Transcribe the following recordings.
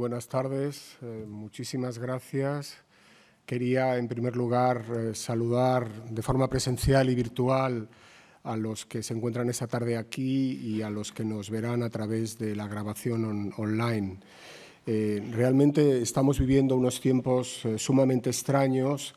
buenas tardes. Muchísimas gracias. Quería, en primer lugar, saludar de forma presencial y virtual a los que se encuentran esta tarde aquí y a los que nos verán a través de la grabación online. Realmente estamos viviendo unos tiempos sumamente extraños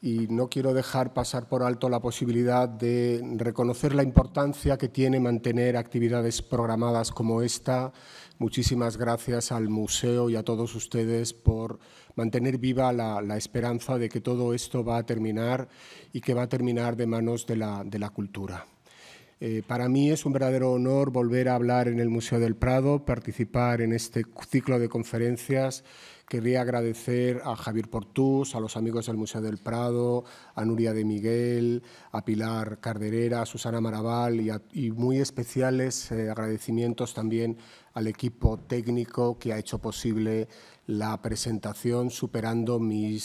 y no quiero dejar pasar por alto la posibilidad de reconocer la importancia que tiene mantener actividades programadas como esta. Muchísimas gracias al museo y a todos ustedes por mantener viva la esperanza de que todo esto va a terminar y que va a terminar de manos de la cultura. Para mí es un verdadero honor volver a hablar en el Museo del Prado, participar en este ciclo de conferencias. Querría agradecer a Javier Portús, a los amigos del Museo del Prado, a Nuria de Miguel, a Pilar Carderera, a Susana Maraval y muy especiales agradecimientos también al equipo técnico que ha hecho posible la presentación, superando mi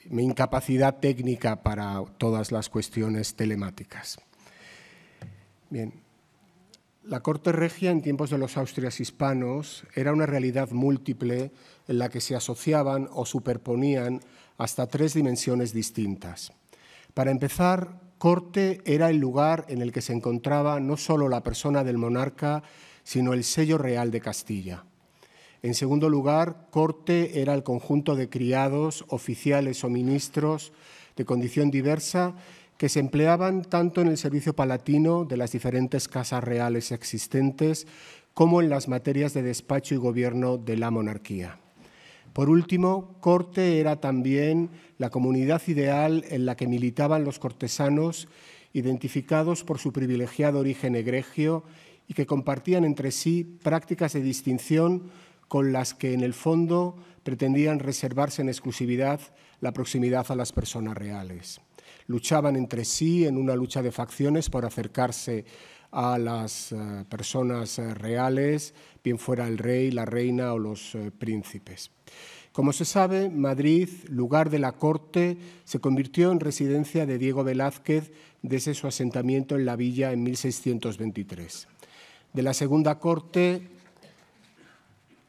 incapacidad técnica para todas las cuestiones telemáticas. Bien. La corte regia en tiempos de los Austrias hispanos era una realidad múltiple en la que se asociaban o superponían hasta 3 dimensiones distintas. Para empezar, corte era el lugar en el que se encontraba no solo la persona del monarca, sino el sello real de Castilla. En segundo lugar, corte era el conjunto de criados, oficiales o ministros de condición diversa que se empleaban tanto en el servicio palatino de las diferentes casas reales existentes como en las materias de despacho y gobierno de la monarquía. Por último, corte era también la comunidad ideal en la que militaban los cortesanos, identificados por su privilegiado origen egregio y que compartían entre sí prácticas de distinción con las que, en el fondo, pretendían reservarse en exclusividad la proximidad a las personas reales. Luchaban entre sí en una lucha de facciones por acercarse a las personas reales, bien fuera el rey, la reina o los príncipes. Como se sabe, Madrid, lugar de la corte, se convirtió en residencia de Diego Velázquez desde su asentamiento en la villa en 1623. De la segunda corte,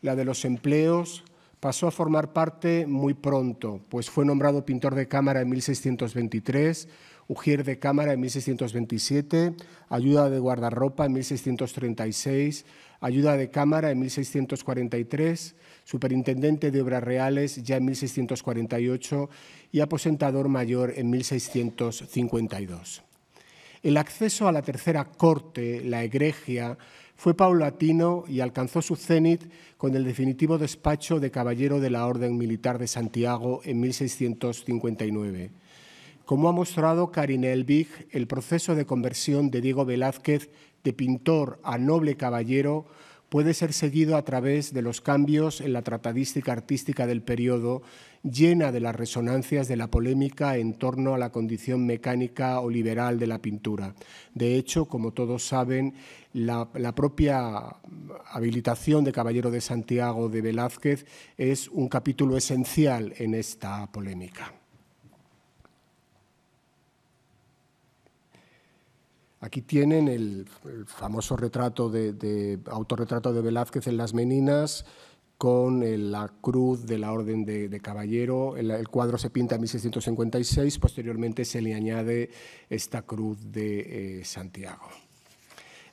la de los empleos, pasó a formar parte muy pronto, pues fue nombrado pintor de cámara en 1623, ujier de cámara en 1627, ayuda de guardarropa en 1636, ayuda de cámara en 1643, superintendente de obras reales ya en 1648 y aposentador mayor en 1652. El acceso a la tercera corte, la egregia, fue paulatino y alcanzó su cénit con el definitivo despacho de caballero de la Orden Militar de Santiago en 1659. Como ha mostrado Karin Elbig, el proceso de conversión de Diego Velázquez de pintor a noble caballero puede ser seguido a través de los cambios en la tratadística artística del periodo, llena de las resonancias de la polémica en torno a la condición mecánica o liberal de la pintura. De hecho, como todos saben, la propia habilitación de Caballero de Santiago de Velázquez es un capítulo esencial en esta polémica. Aquí tienen el famoso retrato autorretrato de Velázquez en Las Meninas con la cruz de la Orden de Caballero. El cuadro se pinta en 1656, posteriormente se le añade esta cruz de Santiago.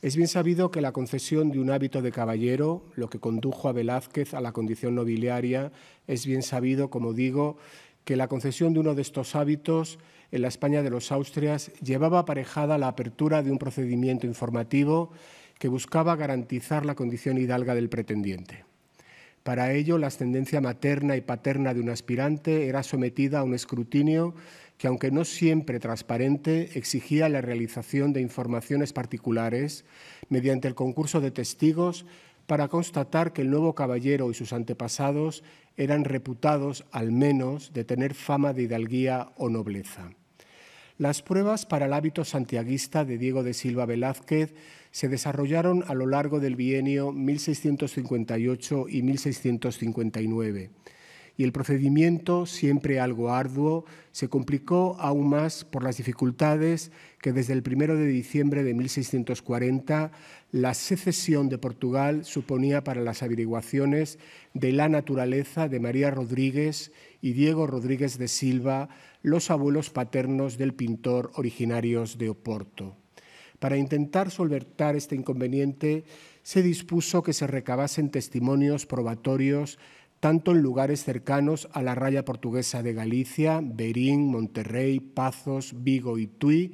Es bien sabido que la concesión de un hábito de caballero, lo que condujo a Velázquez a la condición nobiliaria, es bien sabido, como digo, que la concesión de uno de estos hábitos en la España de los Austrias llevaba aparejada la apertura de un procedimiento informativo que buscaba garantizar la condición hidalga del pretendiente. Para ello, la ascendencia materna y paterna de un aspirante era sometida a un escrutinio que, aunque no siempre transparente, exigía la realización de informaciones particulares mediante el concurso de testigos para constatar que el nuevo caballero y sus antepasados eran reputados, al menos, de tener fama de hidalguía o nobleza. Las pruebas para el hábito santiaguista de Diego de Silva Velázquez se desarrollaron a lo largo del bienio 1658 y 1659 y el procedimiento, siempre algo arduo, se complicó aún más por las dificultades que desde el 1 de diciembre de 1640 la secesión de Portugal suponía para las averiguaciones de la naturaleza de María Rodríguez y Diego Rodríguez de Silva, los abuelos paternos del pintor originarios de Oporto. Para intentar solventar este inconveniente, se dispuso que se recabasen testimonios probatorios tanto en lugares cercanos a la raya portuguesa de Galicia, Berín, Monterrey, Pazos, Vigo y Tui,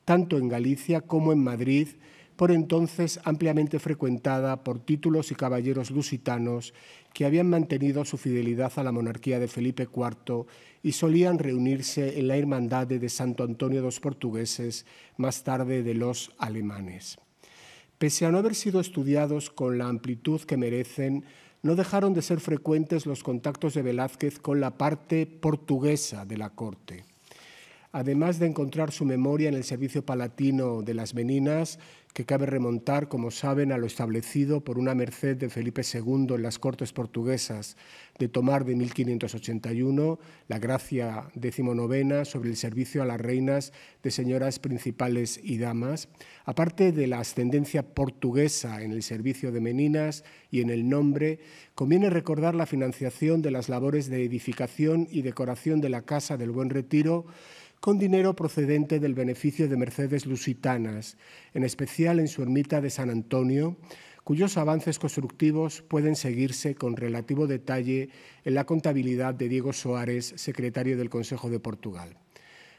tanto en Galicia como en Madrid, por entonces ampliamente frecuentada por títulos y caballeros lusitanos que habían mantenido su fidelidad a la monarquía de Felipe IV y solían reunirse en la Hermandad de Santo Antonio de los Portugueses, más tarde de los alemanes. Pese a no haber sido estudiados con la amplitud que merecen, no dejaron de ser frecuentes los contactos de Velázquez con la parte portuguesa de la corte. Además de encontrar su memoria en el servicio palatino de las Meninas, que cabe remontar, como saben, a lo establecido por una merced de Felipe II en las Cortes portuguesas de Tomar de 1581, la gracia 19 sobre el servicio a las reinas de señoras principales y damas, aparte de la ascendencia portuguesa en el servicio de Meninas y en el nombre, conviene recordar la financiación de las labores de edificación y decoración de la Casa del Buen Retiro, con dinero procedente del beneficio de mercedes lusitanas, en especial en su ermita de San Antonio, cuyos avances constructivos pueden seguirse con relativo detalle en la contabilidad de Diego Soares, secretario del Consejo de Portugal.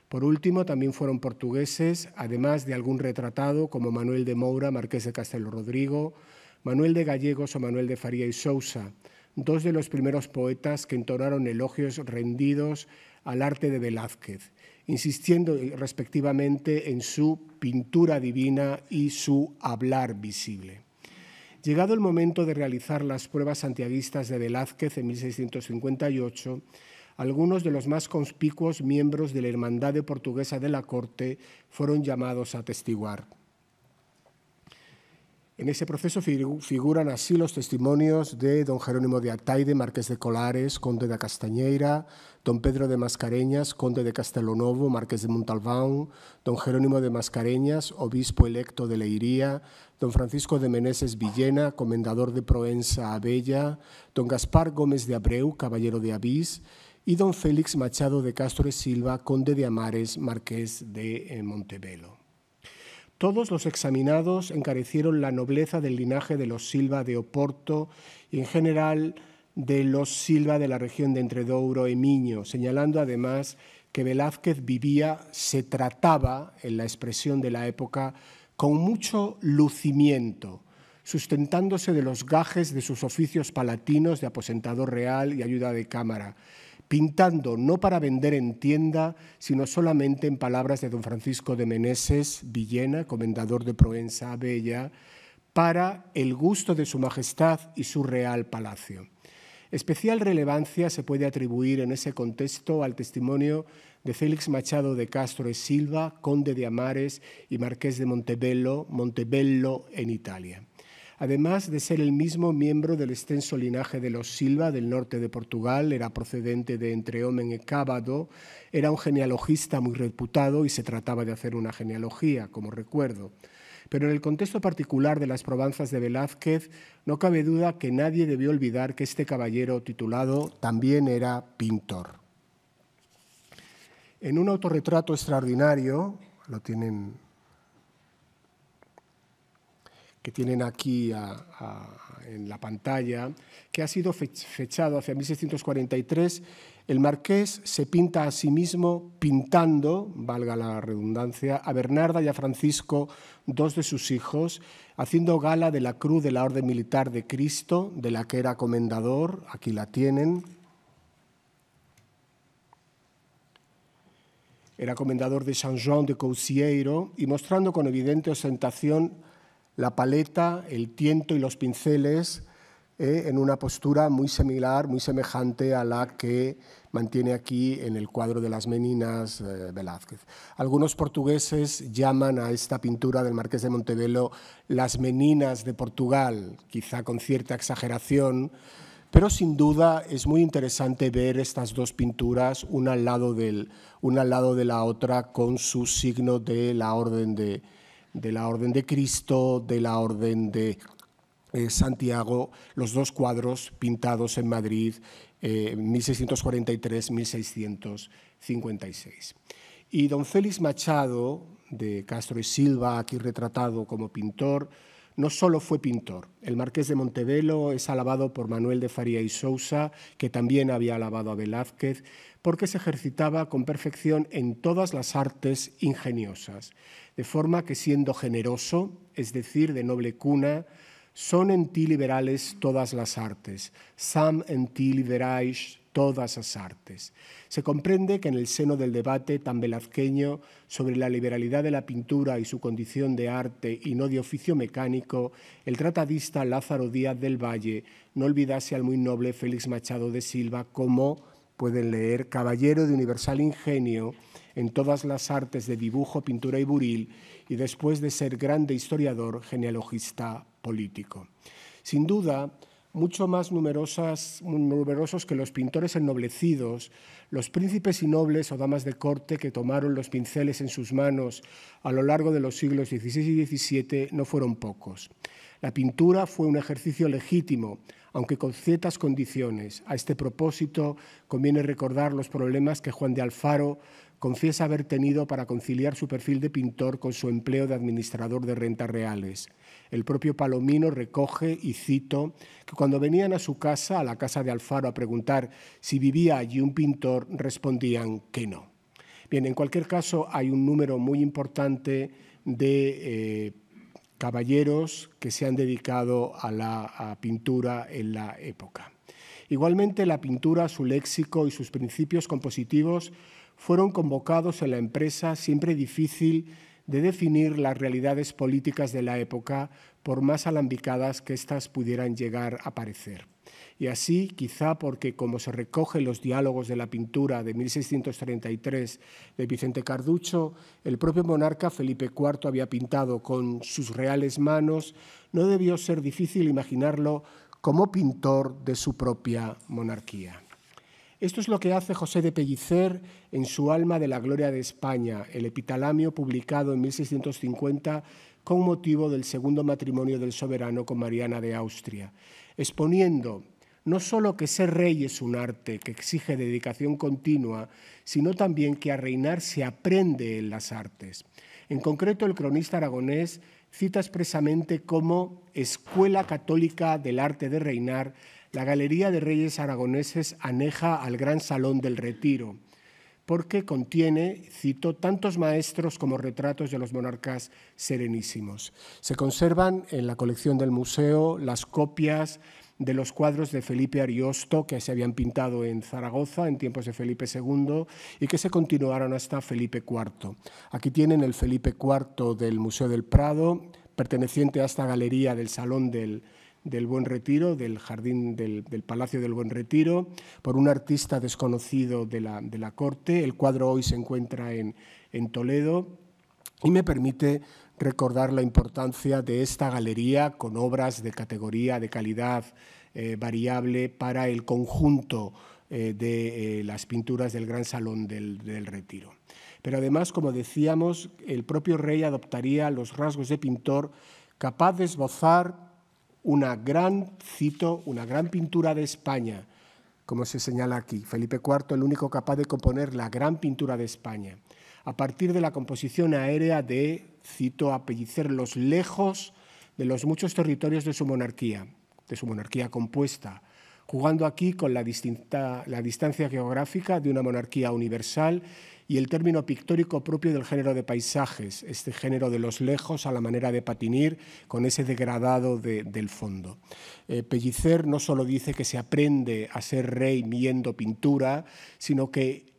Por último, también fueron portugueses, además de algún retratado como Manuel de Moura, marqués de Castelo Rodrigo, Manuel de Gallegos o Manuel de Faría y Sousa, dos de los primeros poetas que entonaron elogios rendidos al arte de Velázquez, insistiendo respectivamente en su pintura divina y su hablar visible. Llegado el momento de realizar las pruebas santiaguistas de Velázquez en 1658, algunos de los más conspicuos miembros de la Hermandad Portuguesa de la Corte fueron llamados a atestiguar. En ese proceso figuran así los testimonios de don Jerónimo de Ataide, marqués de Colares, conde de Castañeira, don Pedro de Mascareñas, conde de Castelonovo, marqués de Montalbán, don Jerónimo de Mascareñas, obispo electo de Leiría, don Francisco de Meneses Villena, comendador de Proença Abella, don Gaspar Gómez de Abreu, caballero de Avís, y don Félix Machado de Castro e Silva, conde de Amares, marqués de Montebello. Todos los examinados encarecieron la nobleza del linaje de los Silva de Oporto y en general de los Silva de la región de Entredouro e Miño, señalando además que Velázquez vivía, se trataba, en la expresión de la época, con mucho lucimiento, sustentándose de los gajes de sus oficios palatinos de aposentador real y ayuda de cámara, pintando no para vender en tienda, sino solamente en palabras de don Francisco de Meneses Villena, comendador de Proença Abella, para el gusto de su majestad y su real palacio. Especial relevancia se puede atribuir en ese contexto al testimonio de Félix Machado de Castro e Silva, conde de Amares y marqués de Montebello en Italia. Además de ser el mismo miembro del extenso linaje de los Silva del norte de Portugal, era procedente de Entrehomen e Cábado, era un genealogista muy reputado y se trataba de hacer una genealogía, como recuerdo. Pero en el contexto particular de las probanzas de Velázquez, no cabe duda que nadie debió olvidar que este caballero titulado también era pintor. En un autorretrato extraordinario, lo tienen, que tienen aquí en la pantalla, que ha sido fechado hacia 1643, el marqués se pinta a sí mismo pintando, valga la redundancia, a Bernarda y a Francisco, dos de sus hijos, haciendo gala de la cruz de la Orden Militar de Cristo, de la que era comendador, aquí la tienen. Era comendador de Saint-Jean de Coucieiro y mostrando con evidente ostentación la paleta, el tiento y los pinceles en una postura muy similar, muy semejante a la que mantiene aquí en el cuadro de las Meninas Velázquez. Algunos portugueses llaman a esta pintura del marqués de Montebello las Meninas de Portugal, quizá con cierta exageración, Pero sin duda es muy interesante ver estas dos pinturas, una al lado de la otra, con su signo de la Orden de Cristo, de la Orden de Santiago, los dos cuadros pintados en Madrid, 1643-1656. Y don Félix Machado, de Castro y Silva, aquí retratado como pintor, no solo fue pintor. El marqués de Montevelo es alabado por Manuel de Faría y Sousa, que también había alabado a Velázquez, porque se ejercitaba con perfección en todas las artes ingeniosas, de forma que, siendo generoso, es decir, de noble cuna, son en ti liberales todas las artes, sam en ti liberais todas las artes. Se comprende que en el seno del debate tan velazqueño sobre la liberalidad de la pintura y su condición de arte y no de oficio mecánico, el tratadista Lázaro Díaz del Valle no olvidase al muy noble Félix Machado de Silva como, pueden leer, caballero de universal ingenio en todas las artes de dibujo, pintura y buril, y después de ser grande historiador, genealogista político. Sin duda, mucho más numerosos que los pintores ennoblecidos, los príncipes y nobles o damas de corte que tomaron los pinceles en sus manos a lo largo de los siglos XVI y XVII no fueron pocos. La pintura fue un ejercicio legítimo, aunque con ciertas condiciones. A este propósito, conviene recordar los problemas que Juan de Alfaro confiesa haber tenido para conciliar su perfil de pintor con su empleo de administrador de rentas reales. El propio Palomino recoge, y cito, que cuando venían a su casa, a la casa de Alfaro, a preguntar si vivía allí un pintor, respondían que no. Bien, en cualquier caso, hay un número muy importante de caballeros que se han dedicado a la pintura en la época. Igualmente, la pintura, su léxico y sus principios compositivos fueron convocados en la empresa siempre difícil de definir las realidades políticas de la época, por más alambicadas que éstas pudieran llegar a parecer. Y así, quizá porque, como se recoge en los diálogos de la pintura de 1633 de Vicente Carducho, el propio monarca Felipe IV había pintado con sus reales manos, no debió ser difícil imaginarlo como pintor de su propia monarquía. Esto es lo que hace José de Pellicer en su Alma de la Gloria de España, el epitalamio publicado en 1650 con motivo del segundo matrimonio del soberano con Mariana de Austria, exponiendo no solo que ser rey es un arte que exige dedicación continua, sino también que a reinar se aprende en las artes. En concreto, el cronista aragonés cita expresamente como escuela católica del arte de reinar la Galería de Reyes Aragoneses aneja al Gran Salón del Retiro, porque contiene, cito, tantos maestros como retratos de los monarcas serenísimos. Se conservan en la colección del museo las copias de los cuadros de Felipe Ariosto que se habían pintado en Zaragoza en tiempos de Felipe II y que se continuaron hasta Felipe IV. Aquí tienen el Felipe IV del Museo del Prado, perteneciente a esta galería del Salón del Buen Retiro, del jardín del Palacio del Buen Retiro, por un artista desconocido de la corte. El cuadro hoy se encuentra en Toledo y me permite recordar la importancia de esta galería con obras de categoría, de calidad variable para el conjunto de las pinturas del Gran Salón del Retiro. Pero además, como decíamos, el propio rey adoptaría los rasgos de pintor capaz de esbozar una gran pintura de España, como se señala aquí. Felipe IV, el único capaz de componer la gran pintura de España, a partir de la composición aérea de, cito a Pellicer, los lejos de los muchos territorios de su monarquía compuesta, jugando aquí con la distancia geográfica de una monarquía universal y el término pictórico propio del género de paisajes, este género de los lejos a la manera de Patinir, con ese degradado del fondo. Pellicer no solo dice que se aprende a ser rey viendo pintura, sino que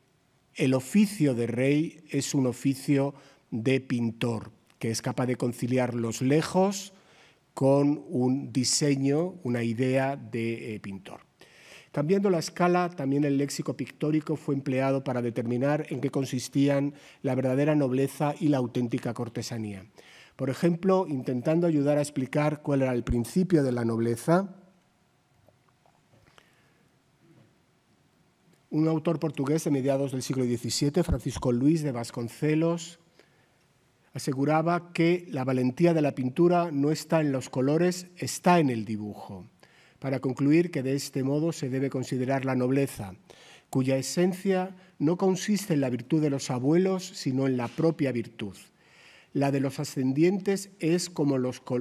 el oficio de rey es un oficio de pintor, que es capaz de conciliar los lejos con un diseño, una idea de pintor. Cambiando la escala, también el léxico pictórico fue empleado para determinar en qué consistían la verdadera nobleza y la auténtica cortesanía. Por ejemplo, intentando ayudar a explicar cuál era el principio de la nobleza, Un autor portugués de mediados del siglo XVII, Francisco Luis de Vasconcelos, aseguraba que la valentía de la pintura no está en los colores, está en el dibujo, para concluir que de este modo se debe considerar la nobleza, cuya esencia no consiste en la virtud de los abuelos, sino en la propia virtud. La de los ascendientes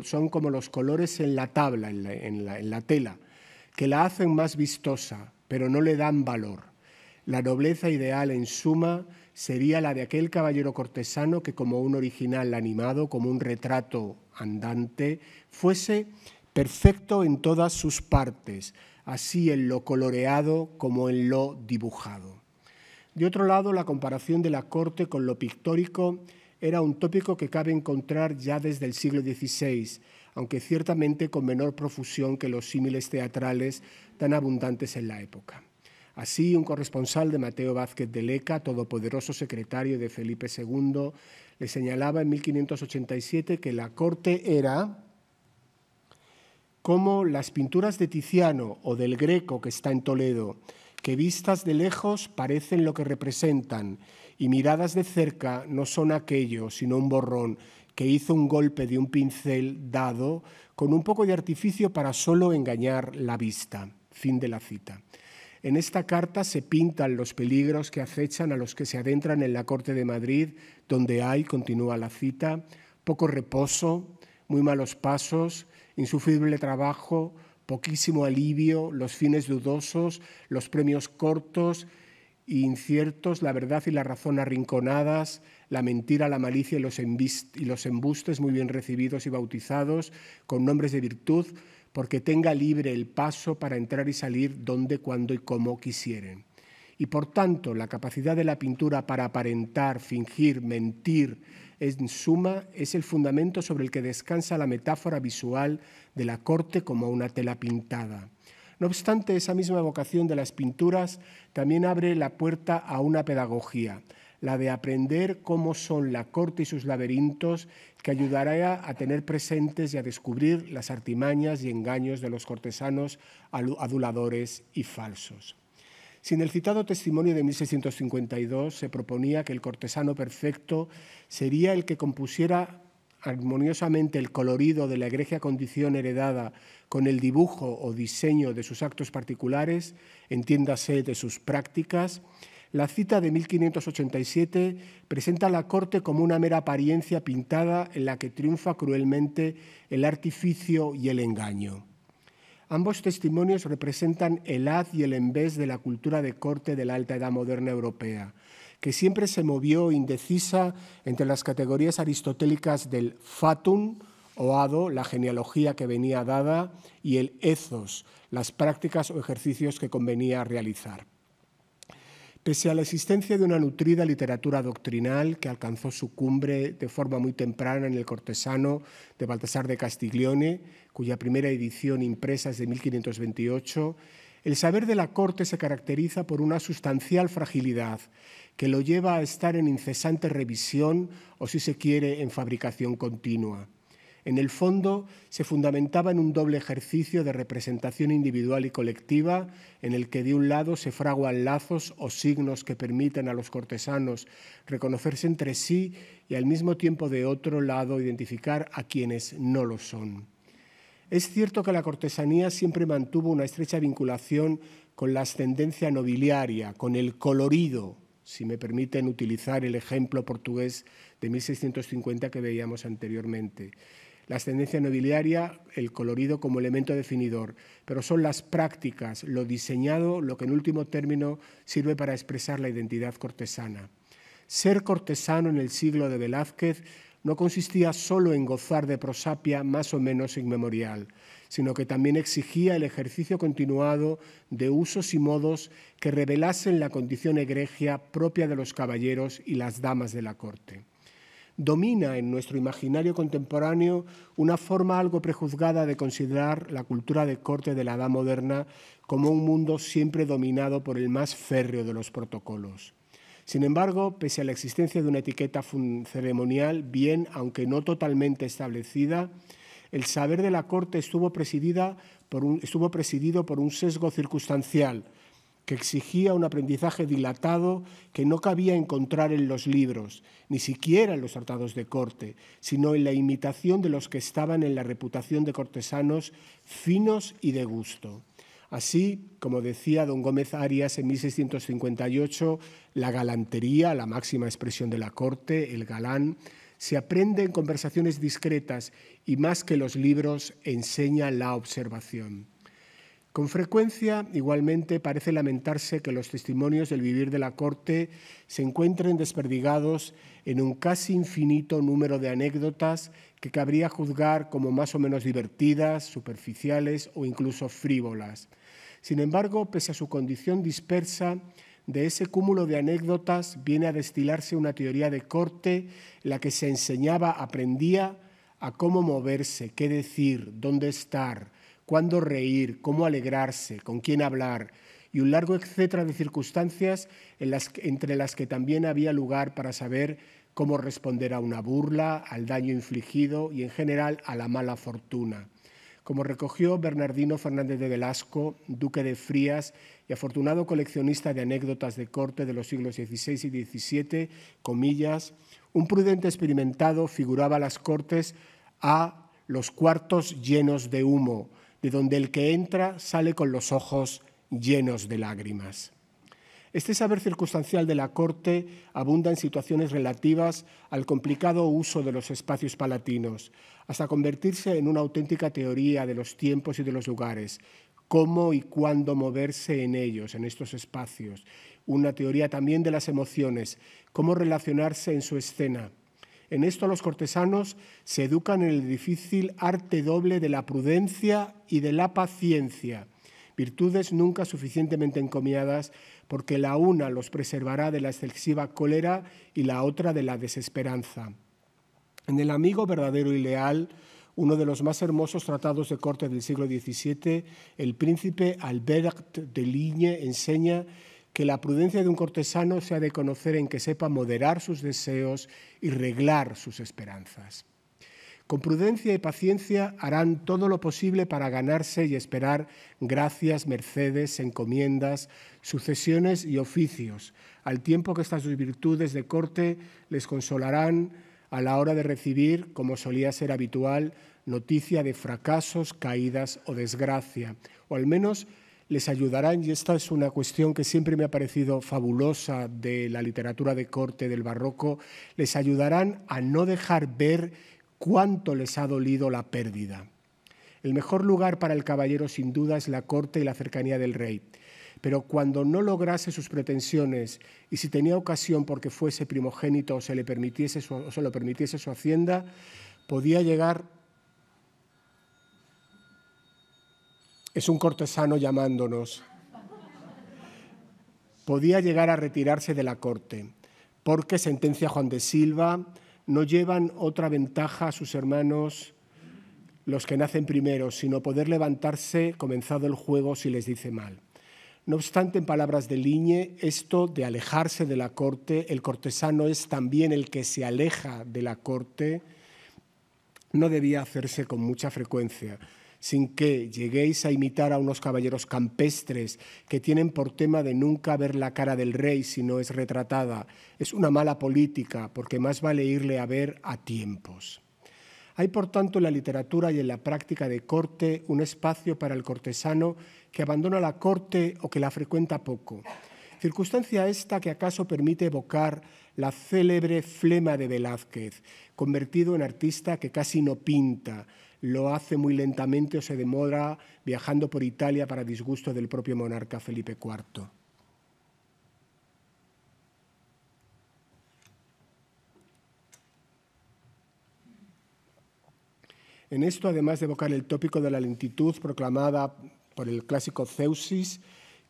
son como los colores en la tabla, en la tela, que la hacen más vistosa, pero no le dan valor. La nobleza ideal, en suma, sería la de aquel caballero cortesano que, como un original animado, como un retrato andante, fuese perfecto en todas sus partes, así en lo coloreado como en lo dibujado. De otro lado, la comparación de la corte con lo pictórico era un tópico que cabe encontrar ya desde el siglo XVI, aunque ciertamente con menor profusión que los símiles teatrales tan abundantes en la época. Así, un corresponsal de Mateo Vázquez de Leca, todopoderoso secretario de Felipe II, le señalaba en 1587 que la corte era como las pinturas de Tiziano o del Greco, que está en Toledo, que vistas de lejos parecen lo que representan y miradas de cerca no son aquello, sino un borrón que hizo un golpe de un pincel dado con un poco de artificio para solo engañar la vista. Fin de la cita. En esta carta se pintan los peligros que acechan a los que se adentran en la corte de Madrid, donde hay, continúa la cita, poco reposo, muy malos pasos, insufrible trabajo, poquísimo alivio, los fines dudosos, los premios cortos e inciertos, la verdad y la razón arrinconadas, la mentira, la malicia y los embustes muy bien recibidos y bautizados con nombres de virtud, porque tenga libre el paso para entrar y salir donde, cuando y cómo quisieren. Y por tanto, la capacidad de la pintura para aparentar, fingir, mentir, en suma, es el fundamento sobre el que descansa la metáfora visual de la corte como una tela pintada. No obstante, esa misma vocación de las pinturas también abre la puerta a una pedagogía, la de aprender cómo son la corte y sus laberintos, que ayudará a tener presentes y a descubrir las artimañas y engaños de los cortesanos aduladores y falsos. Si en el citado testimonio de 1652 se proponía que el cortesano perfecto sería el que compusiera armoniosamente el colorido de la egregia condición heredada con el dibujo o diseño de sus actos particulares, entiéndase de sus prácticas, la cita de 1587 presenta a la corte como una mera apariencia pintada en la que triunfa cruelmente el artificio y el engaño. Ambos testimonios representan el haz y el envés de la cultura de corte de la alta edad moderna europea, que siempre se movió indecisa entre las categorías aristotélicas del fatum o hado, la genealogía que venía dada, y el ethos, las prácticas o ejercicios que convenía realizar. Pese a la existencia de una nutrida literatura doctrinal que alcanzó su cumbre de forma muy temprana en El cortesano de Baltasar de Castiglione, cuya primera edición impresa es de 1528, el saber de la corte se caracteriza por una sustancial fragilidad que lo lleva a estar en incesante revisión o, si se quiere, en fabricación continua. En el fondo, se fundamentaba en un doble ejercicio de representación individual y colectiva, en el que de un lado se fraguan lazos o signos que permiten a los cortesanos reconocerse entre sí y al mismo tiempo de otro lado identificar a quienes no lo son. Es cierto que la cortesanía siempre mantuvo una estrecha vinculación con la ascendencia nobiliaria, con el colorido, si me permiten utilizar el ejemplo portugués de 1650 que veíamos anteriormente. La ascendencia nobiliaria, el colorido como elemento definidor, pero son las prácticas, lo diseñado, lo que en último término sirve para expresar la identidad cortesana. Ser cortesano en el siglo de Velázquez no consistía solo en gozar de prosapia más o menos inmemorial, sino que también exigía el ejercicio continuado de usos y modos que revelasen la condición egregia propia de los caballeros y las damas de la corte. Domina en nuestro imaginario contemporáneo una forma algo prejuzgada de considerar la cultura de corte de la edad moderna como un mundo siempre dominado por el más férreo de los protocolos. Sin embargo, pese a la existencia de una etiqueta ceremonial, bien, aunque no totalmente establecida, el saber de la corte estuvo presidido por un sesgo circunstancial, que exigía un aprendizaje dilatado que no cabía encontrar en los libros, ni siquiera en los tratados de corte, sino en la imitación de los que estaban en la reputación de cortesanos finos y de gusto. Así, como decía don Gómez Arias en 1658, la galantería, la máxima expresión de la corte, el galán, se aprende en conversaciones discretas y más que los libros enseña la observación. Con frecuencia, igualmente, parece lamentarse que los testimonios del vivir de la corte se encuentren desperdigados en un casi infinito número de anécdotas que cabría juzgar como más o menos divertidas, superficiales o incluso frívolas. Sin embargo, pese a su condición dispersa, de ese cúmulo de anécdotas viene a destilarse una teoría de corte en la que se enseñaba, aprendía a cómo moverse, qué decir, dónde estar, cuándo reír, cómo alegrarse, con quién hablar, y un largo etcétera de circunstancias entre las que también había lugar para saber cómo responder a una burla, al daño infligido y en general a la mala fortuna. Como recogió Bernardino Fernández de Velasco, duque de Frías y afortunado coleccionista de anécdotas de corte de los siglos XVI y XVII, comillas, un prudente experimentado figuraba a las cortes a los cuartos llenos de humo, de donde el que entra sale con los ojos llenos de lágrimas. Este saber circunstancial de la corte abunda en situaciones relativas al complicado uso de los espacios palatinos, hasta convertirse en una auténtica teoría de los tiempos y de los lugares, cómo y cuándo moverse en ellos, en estos espacios, una teoría también de las emociones, cómo relacionarse en su escena. En esto los cortesanos se educan en el difícil arte doble de la prudencia y de la paciencia, virtudes nunca suficientemente encomiadas porque la una los preservará de la excesiva cólera y la otra de la desesperanza. En El amigo verdadero y leal, uno de los más hermosos tratados de corte del siglo XVII, el príncipe Albert de Ligne enseña que la prudencia de un cortesano se ha de conocer en que sepa moderar sus deseos y reglar sus esperanzas. Con prudencia y paciencia harán todo lo posible para ganarse y esperar gracias, mercedes, encomiendas, sucesiones y oficios, al tiempo que estas virtudes de corte les consolarán a la hora de recibir, como solía ser habitual, noticia de fracasos, caídas o desgracia, o al menos les ayudarán, y esta es una cuestión que siempre me ha parecido fabulosa de la literatura de corte del barroco, les ayudarán a no dejar ver cuánto les ha dolido la pérdida. El mejor lugar para el caballero sin duda es la corte y la cercanía del rey, pero cuando no lograse sus pretensiones y si tenía ocasión porque fuese primogénito o se lo permitiese su hacienda, podía llegar. Es un cortesano llamándonos. Podía llegar a retirarse de la corte, porque, sentencia Juan de Silva, no llevan otra ventaja a sus hermanos los que nacen primero, sino poder levantarse comenzado el juego si les dice mal. No obstante, en palabras de Ligne, esto de alejarse de la corte, el cortesano es también el que se aleja de la corte, no debía hacerse con mucha frecuencia, sin que lleguéis a imitar a unos caballeros campestres que tienen por tema de nunca ver la cara del rey si no es retratada. Es una mala política, porque más vale irle a ver a tiempos. Hay, por tanto, en la literatura y en la práctica de corte un espacio para el cortesano que abandona la corte o que la frecuenta poco. Circunstancia esta que acaso permite evocar la célebre Flema de Velázquez, convertido en artista que casi no pinta, lo hace muy lentamente o se demora viajando por Italia para disgusto del propio monarca Felipe IV. En esto, además de evocar el tópico de la lentitud proclamada por el clásico Zeuxis,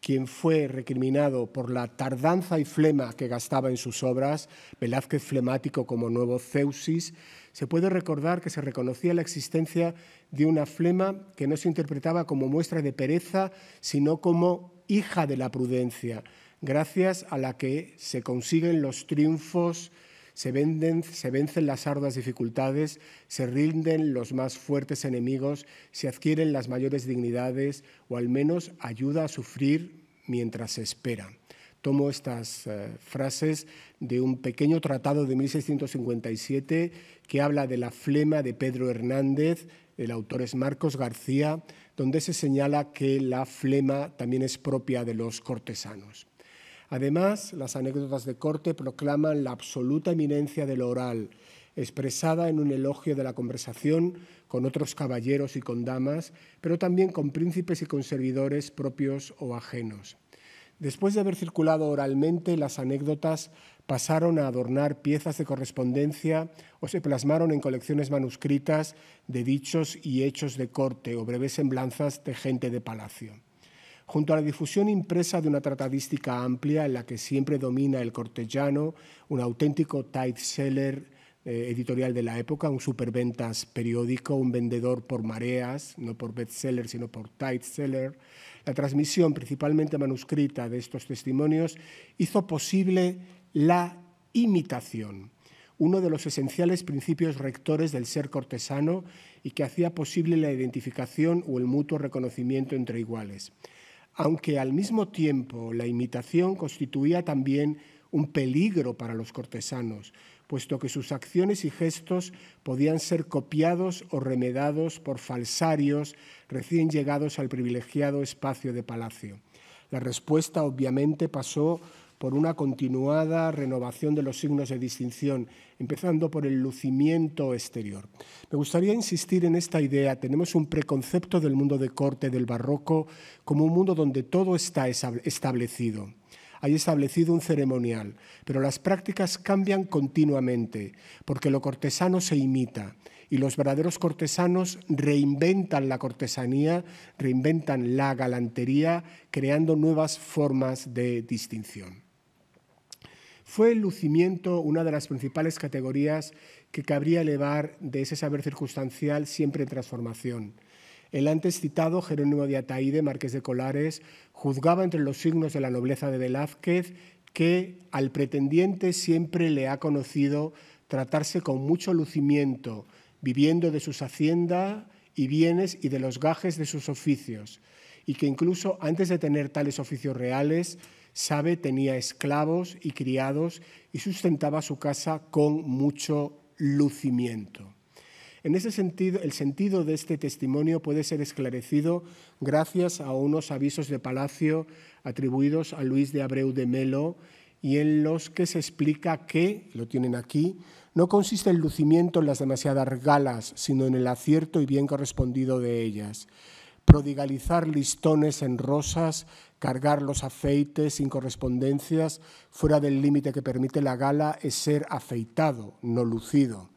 quien fue recriminado por la tardanza y flema que gastaba en sus obras, Velázquez flemático como nuevo Zeuxis, se puede recordar que se reconocía la existencia de una flema que no se interpretaba como muestra de pereza, sino como hija de la prudencia, gracias a la que se consiguen los triunfos, se vencen las arduas dificultades, se rinden los más fuertes enemigos, se adquieren las mayores dignidades o al menos ayuda a sufrir mientras se espera. Tomo estas frases de un pequeño tratado de 1657 que habla de la flema de Pedro Hernández, el autor es Marcos García, donde se señala que la flema también es propia de los cortesanos. Además, las anécdotas de corte proclaman la absoluta eminencia de lo oral, expresada en un elogio de la conversación con otros caballeros y con damas, pero también con príncipes y con servidores propios o ajenos. Después de haber circulado oralmente, las anécdotas pasaron a adornar piezas de correspondencia o se plasmaron en colecciones manuscritas de dichos y hechos de corte o breves semblanzas de gente de palacio. Junto a la difusión impresa de una tratadística amplia en la que siempre domina el cortellano, un auténtico tight-seller editorial de la época, un superventas periódico, un vendedor por mareas, no por bestseller, sino por tight-seller, la transmisión principalmente manuscrita de estos testimonios hizo posible la imitación, uno de los esenciales principios rectores del ser cortesano y que hacía posible la identificación o el mutuo reconocimiento entre iguales. Aunque al mismo tiempo la imitación constituía también un peligro para los cortesanos, puesto que sus acciones y gestos podían ser copiados o remedados por falsarios recién llegados al privilegiado espacio de palacio. La respuesta, obviamente, pasó por una continuada renovación de los signos de distinción, empezando por el lucimiento exterior. Me gustaría insistir en esta idea. Tenemos un preconcepto del mundo de corte del barroco como un mundo donde todo está establecido. Hay establecido un ceremonial, pero las prácticas cambian continuamente porque lo cortesano se imita y los verdaderos cortesanos reinventan la cortesanía, reinventan la galantería, creando nuevas formas de distinción. Fue el lucimiento una de las principales categorías que cabría elevar de ese saber circunstancial siempre en transformación. El antes citado Jerónimo de Ataíde, marqués de Colares, juzgaba entre los signos de la nobleza de Velázquez que al pretendiente siempre le ha conocido tratarse con mucho lucimiento, viviendo de sus haciendas y bienes y de los gajes de sus oficios, y que incluso antes de tener tales oficios reales, sabe, tenía esclavos y criados y sustentaba su casa con mucho lucimiento. En ese sentido, el sentido de este testimonio puede ser esclarecido gracias a unos avisos de palacio atribuidos a Luis de Abreu de Melo y en los que se explica que, lo tienen aquí, no consiste el lucimiento en las demasiadas galas, sino en el acierto y bien correspondido de ellas. Prodigalizar listones en rosas, cargar los afeites sin correspondencias fuera del límite que permite la gala es ser afeitado, no lucido.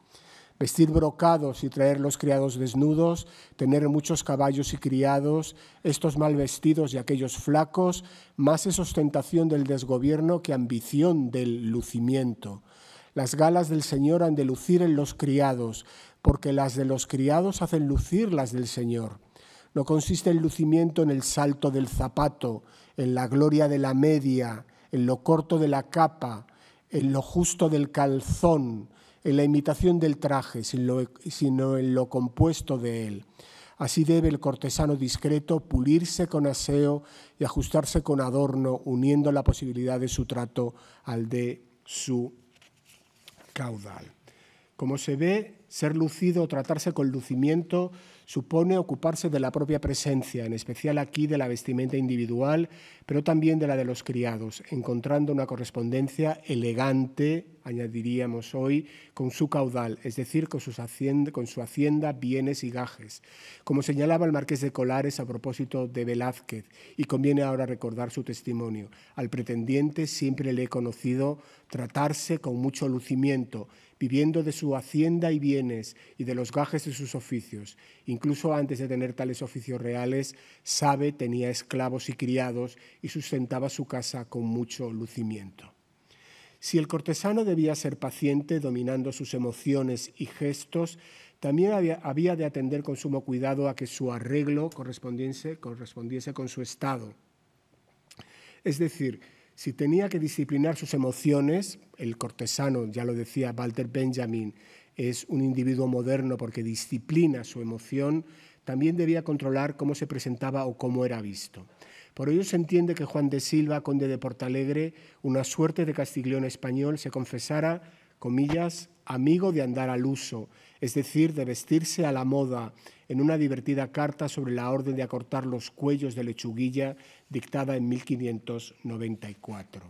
Vestir brocados y traer los criados desnudos, tener muchos caballos y criados, estos mal vestidos y aquellos flacos, más es ostentación del desgobierno que ambición del lucimiento. Las galas del Señor han de lucir en los criados, porque las de los criados hacen lucir las del Señor. No consiste el lucimiento en el salto del zapato, en la gloria de la media, en lo corto de la capa, en lo justo del calzón, en la imitación del traje, sino en lo compuesto de él. Así debe el cortesano discreto pulirse con aseo y ajustarse con adorno, uniendo la posibilidad de su trato al de su caudal. Como se ve, ser lucido o tratarse con lucimiento supone ocuparse de la propia presencia, en especial aquí de la vestimenta individual, pero también de la de los criados, encontrando una correspondencia elegante, añadiríamos hoy, con su caudal, es decir, con su hacienda, bienes y gajes. Como señalaba el marqués de Colares a propósito de Velázquez, y conviene ahora recordar su testimonio, al pretendiente siempre le he conocido tratarse con mucho lucimiento, viviendo de su hacienda y bienes y de los gajes de sus oficios. Incluso antes de tener tales oficios reales, sabe, tenía esclavos y criados y sustentaba su casa con mucho lucimiento. Si el cortesano debía ser paciente, dominando sus emociones y gestos, también había de atender con sumo cuidado a que su arreglo correspondiese con su estado. Es decir, si tenía que disciplinar sus emociones, el cortesano, ya lo decía Walter Benjamin, es un individuo moderno porque disciplina su emoción, también debía controlar cómo se presentaba o cómo era visto. Por ello se entiende que Juan de Silva, conde de Portalegre, una suerte de Castiglión español, se confesara, comillas, amigo de andar al uso, es decir, de vestirse a la moda, en una divertida carta sobre la orden de acortar los cuellos de lechuguilla dictada en 1594.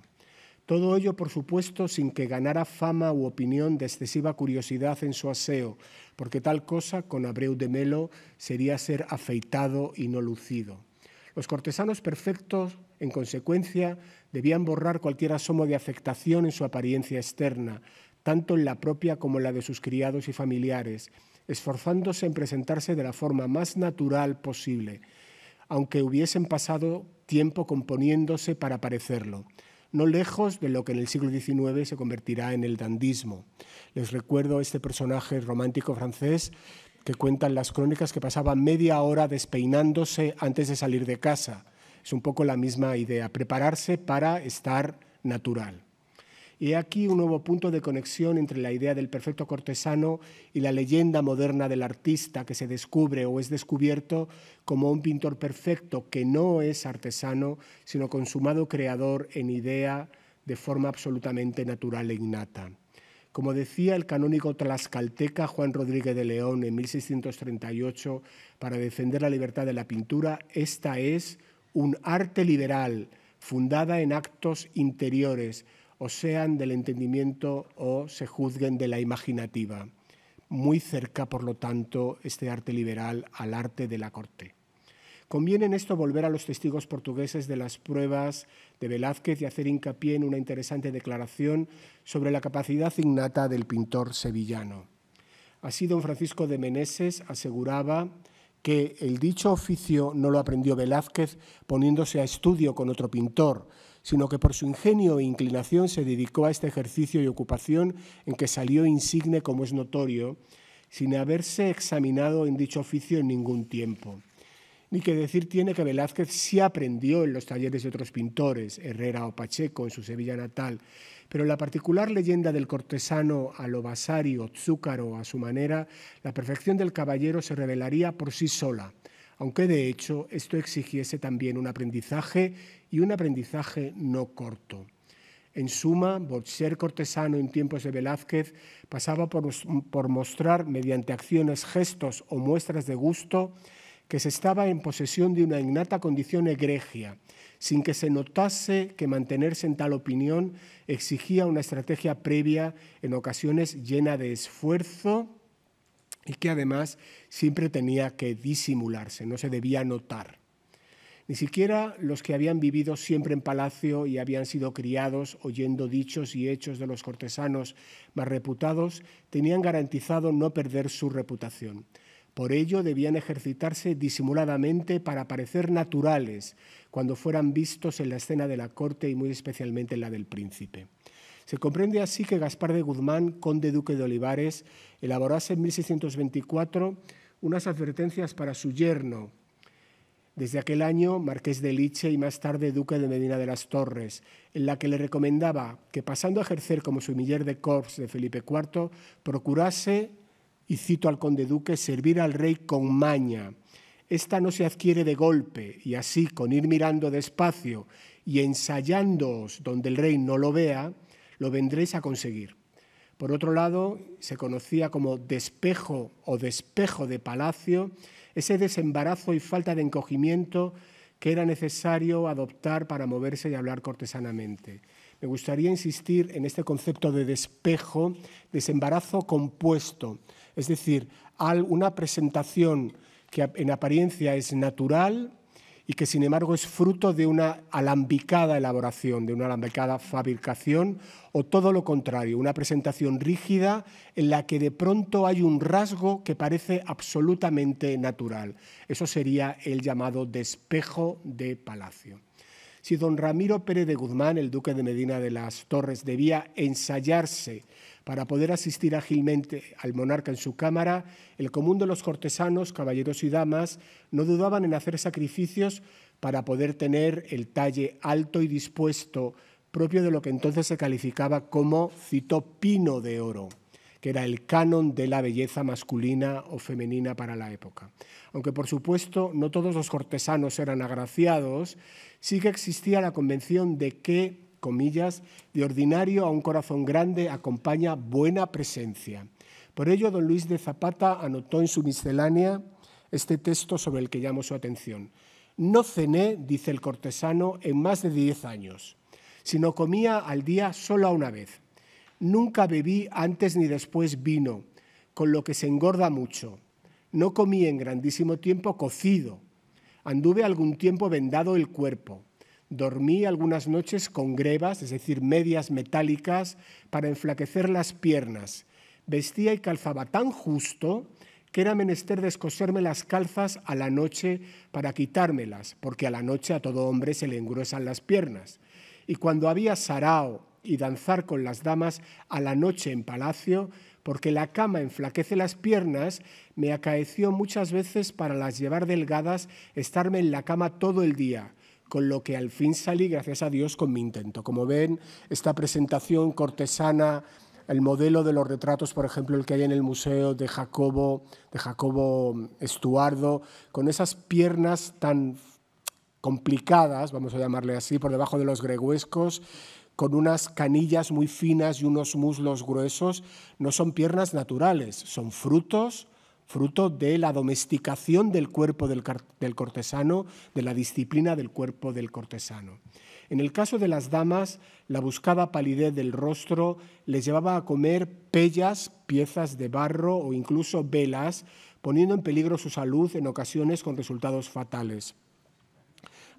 Todo ello, por supuesto, sin que ganara fama u opinión de excesiva curiosidad en su aseo, porque tal cosa, con Abreu de Melo, sería ser afeitado y no lucido. Los cortesanos perfectos, en consecuencia, debían borrar cualquier asomo de afectación en su apariencia externa, tanto en la propia como en la de sus criados y familiares, esforzándose en presentarse de la forma más natural posible, aunque hubiesen pasado tiempo componiéndose para parecerlo, no lejos de lo que en el siglo XIX se convertirá en el dandismo. Les recuerdo este personaje romántico francés que cuentan las crónicas que pasaba media hora despeinándose antes de salir de casa. Es un poco la misma idea, prepararse para estar natural. Y aquí un nuevo punto de conexión entre la idea del perfecto cortesano y la leyenda moderna del artista que se descubre o es descubierto como un pintor perfecto que no es artesano, sino consumado creador en idea de forma absolutamente natural e innata. Como decía el canónigo tlaxcalteca Juan Rodríguez de León en 1638, para defender la libertad de la pintura, esta es un arte liberal fundada en actos interiores, o sean del entendimiento o se juzguen de la imaginativa. Muy cerca, por lo tanto, este arte liberal al arte de la corte. Conviene en esto volver a los testigos portugueses de las pruebas de Velázquez y hacer hincapié en una interesante declaración sobre la capacidad innata del pintor sevillano. Así, don Francisco de Meneses aseguraba que el dicho oficio no lo aprendió Velázquez poniéndose a estudio con otro pintor, sino que por su ingenio e inclinación se dedicó a este ejercicio y ocupación en que salió insigne, como es notorio, sin haberse examinado en dicho oficio en ningún tiempo. Ni que decir tiene que Velázquez sí aprendió en los talleres de otros pintores, Herrera o Pacheco, en su Sevilla natal, pero la particular leyenda del cortesano a lo Vasari, Zúcaro, a su manera, la perfección del caballero se revelaría por sí sola, aunque de hecho esto exigiese también un aprendizaje y un aprendizaje no corto. En suma, por ser cortesano en tiempos de Velázquez, pasaba por mostrar mediante acciones, gestos o muestras de gusto que se estaba en posesión de una innata condición egregia, sin que se notase que mantenerse en tal opinión exigía una estrategia previa, en ocasiones llena de esfuerzo, y que además siempre tenía que disimularse, no se debía notar. Ni siquiera los que habían vivido siempre en palacio y habían sido criados oyendo dichos y hechos de los cortesanos más reputados tenían garantizado no perder su reputación. Por ello debían ejercitarse disimuladamente para parecer naturales cuando fueran vistos en la escena de la corte y muy especialmente en la del príncipe. Se comprende así que Gaspar de Guzmán, conde duque de Olivares, elaborase en 1624 unas advertencias para su yerno, desde aquel año marqués de Liche y más tarde duque de Medina de las Torres, en la que le recomendaba que, pasando a ejercer como sumiller de corps de Felipe IV, procurase, y cito al conde duque, servir al rey con maña. Esta no se adquiere de golpe, y así, con ir mirando despacio y ensayándoos donde el rey no lo vea, lo vendréis a conseguir. Por otro lado, se conocía como despejo o despejo de palacio, ese desembarazo y falta de encogimiento que era necesario adoptar para moverse y hablar cortesanamente. Me gustaría insistir en este concepto de despejo, desembarazo compuesto, es decir, una presentación que en apariencia es natural y que sin embargo es fruto de una alambicada elaboración, de una alambicada fabricación, o todo lo contrario, una presentación rígida en la que de pronto hay un rasgo que parece absolutamente natural. Eso sería el llamado despejo de palacio. Si don Ramiro Pérez de Guzmán, el duque de Medina de las Torres, debía ensayarse para poder asistir ágilmente al monarca en su cámara, el común de los cortesanos, caballeros y damas, no dudaban en hacer sacrificios para poder tener el talle alto y dispuesto, propio de lo que entonces se calificaba como, cito, pino de oro, que era el canon de la belleza masculina o femenina para la época. Aunque, por supuesto, no todos los cortesanos eran agraciados, sí que existía la convención de que, comillas, de ordinario a un corazón grande acompaña buena presencia. Por ello, don Luis de Zapata anotó en su miscelánea este texto sobre el que llamo su atención. No cené, dice el cortesano, en más de 10 años, sino comía al día solo una vez. Nunca bebí antes ni después vino, con lo que se engorda mucho. No comí en grandísimo tiempo cocido. Anduve algún tiempo vendado el cuerpo. Dormí algunas noches con grebas, es decir, medias metálicas, para enflaquecer las piernas. Vestía y calzaba tan justo que era menester descoserme las calzas a la noche para quitármelas, porque a la noche a todo hombre se le engruesan las piernas. Y cuando había sarao y danzar con las damas a la noche en palacio, porque la cama enflaquece las piernas, me acaeció muchas veces para las llevar delgadas estarme en la cama todo el día, con lo que al fin salí, gracias a Dios, con mi intento. Como ven, esta presentación cortesana, el modelo de los retratos, por ejemplo, el que hay en el museo de Jacobo Estuardo, con esas piernas tan complicadas, vamos a llamarle así, por debajo de los greguescos, con unas canillas muy finas y unos muslos gruesos, no son piernas naturales, son fruto de la domesticación del cuerpo del cortesano, de la disciplina del cuerpo del cortesano. En el caso de las damas, la buscada palidez del rostro les llevaba a comer pellas, piezas de barro o incluso velas, poniendo en peligro su salud en ocasiones con resultados fatales.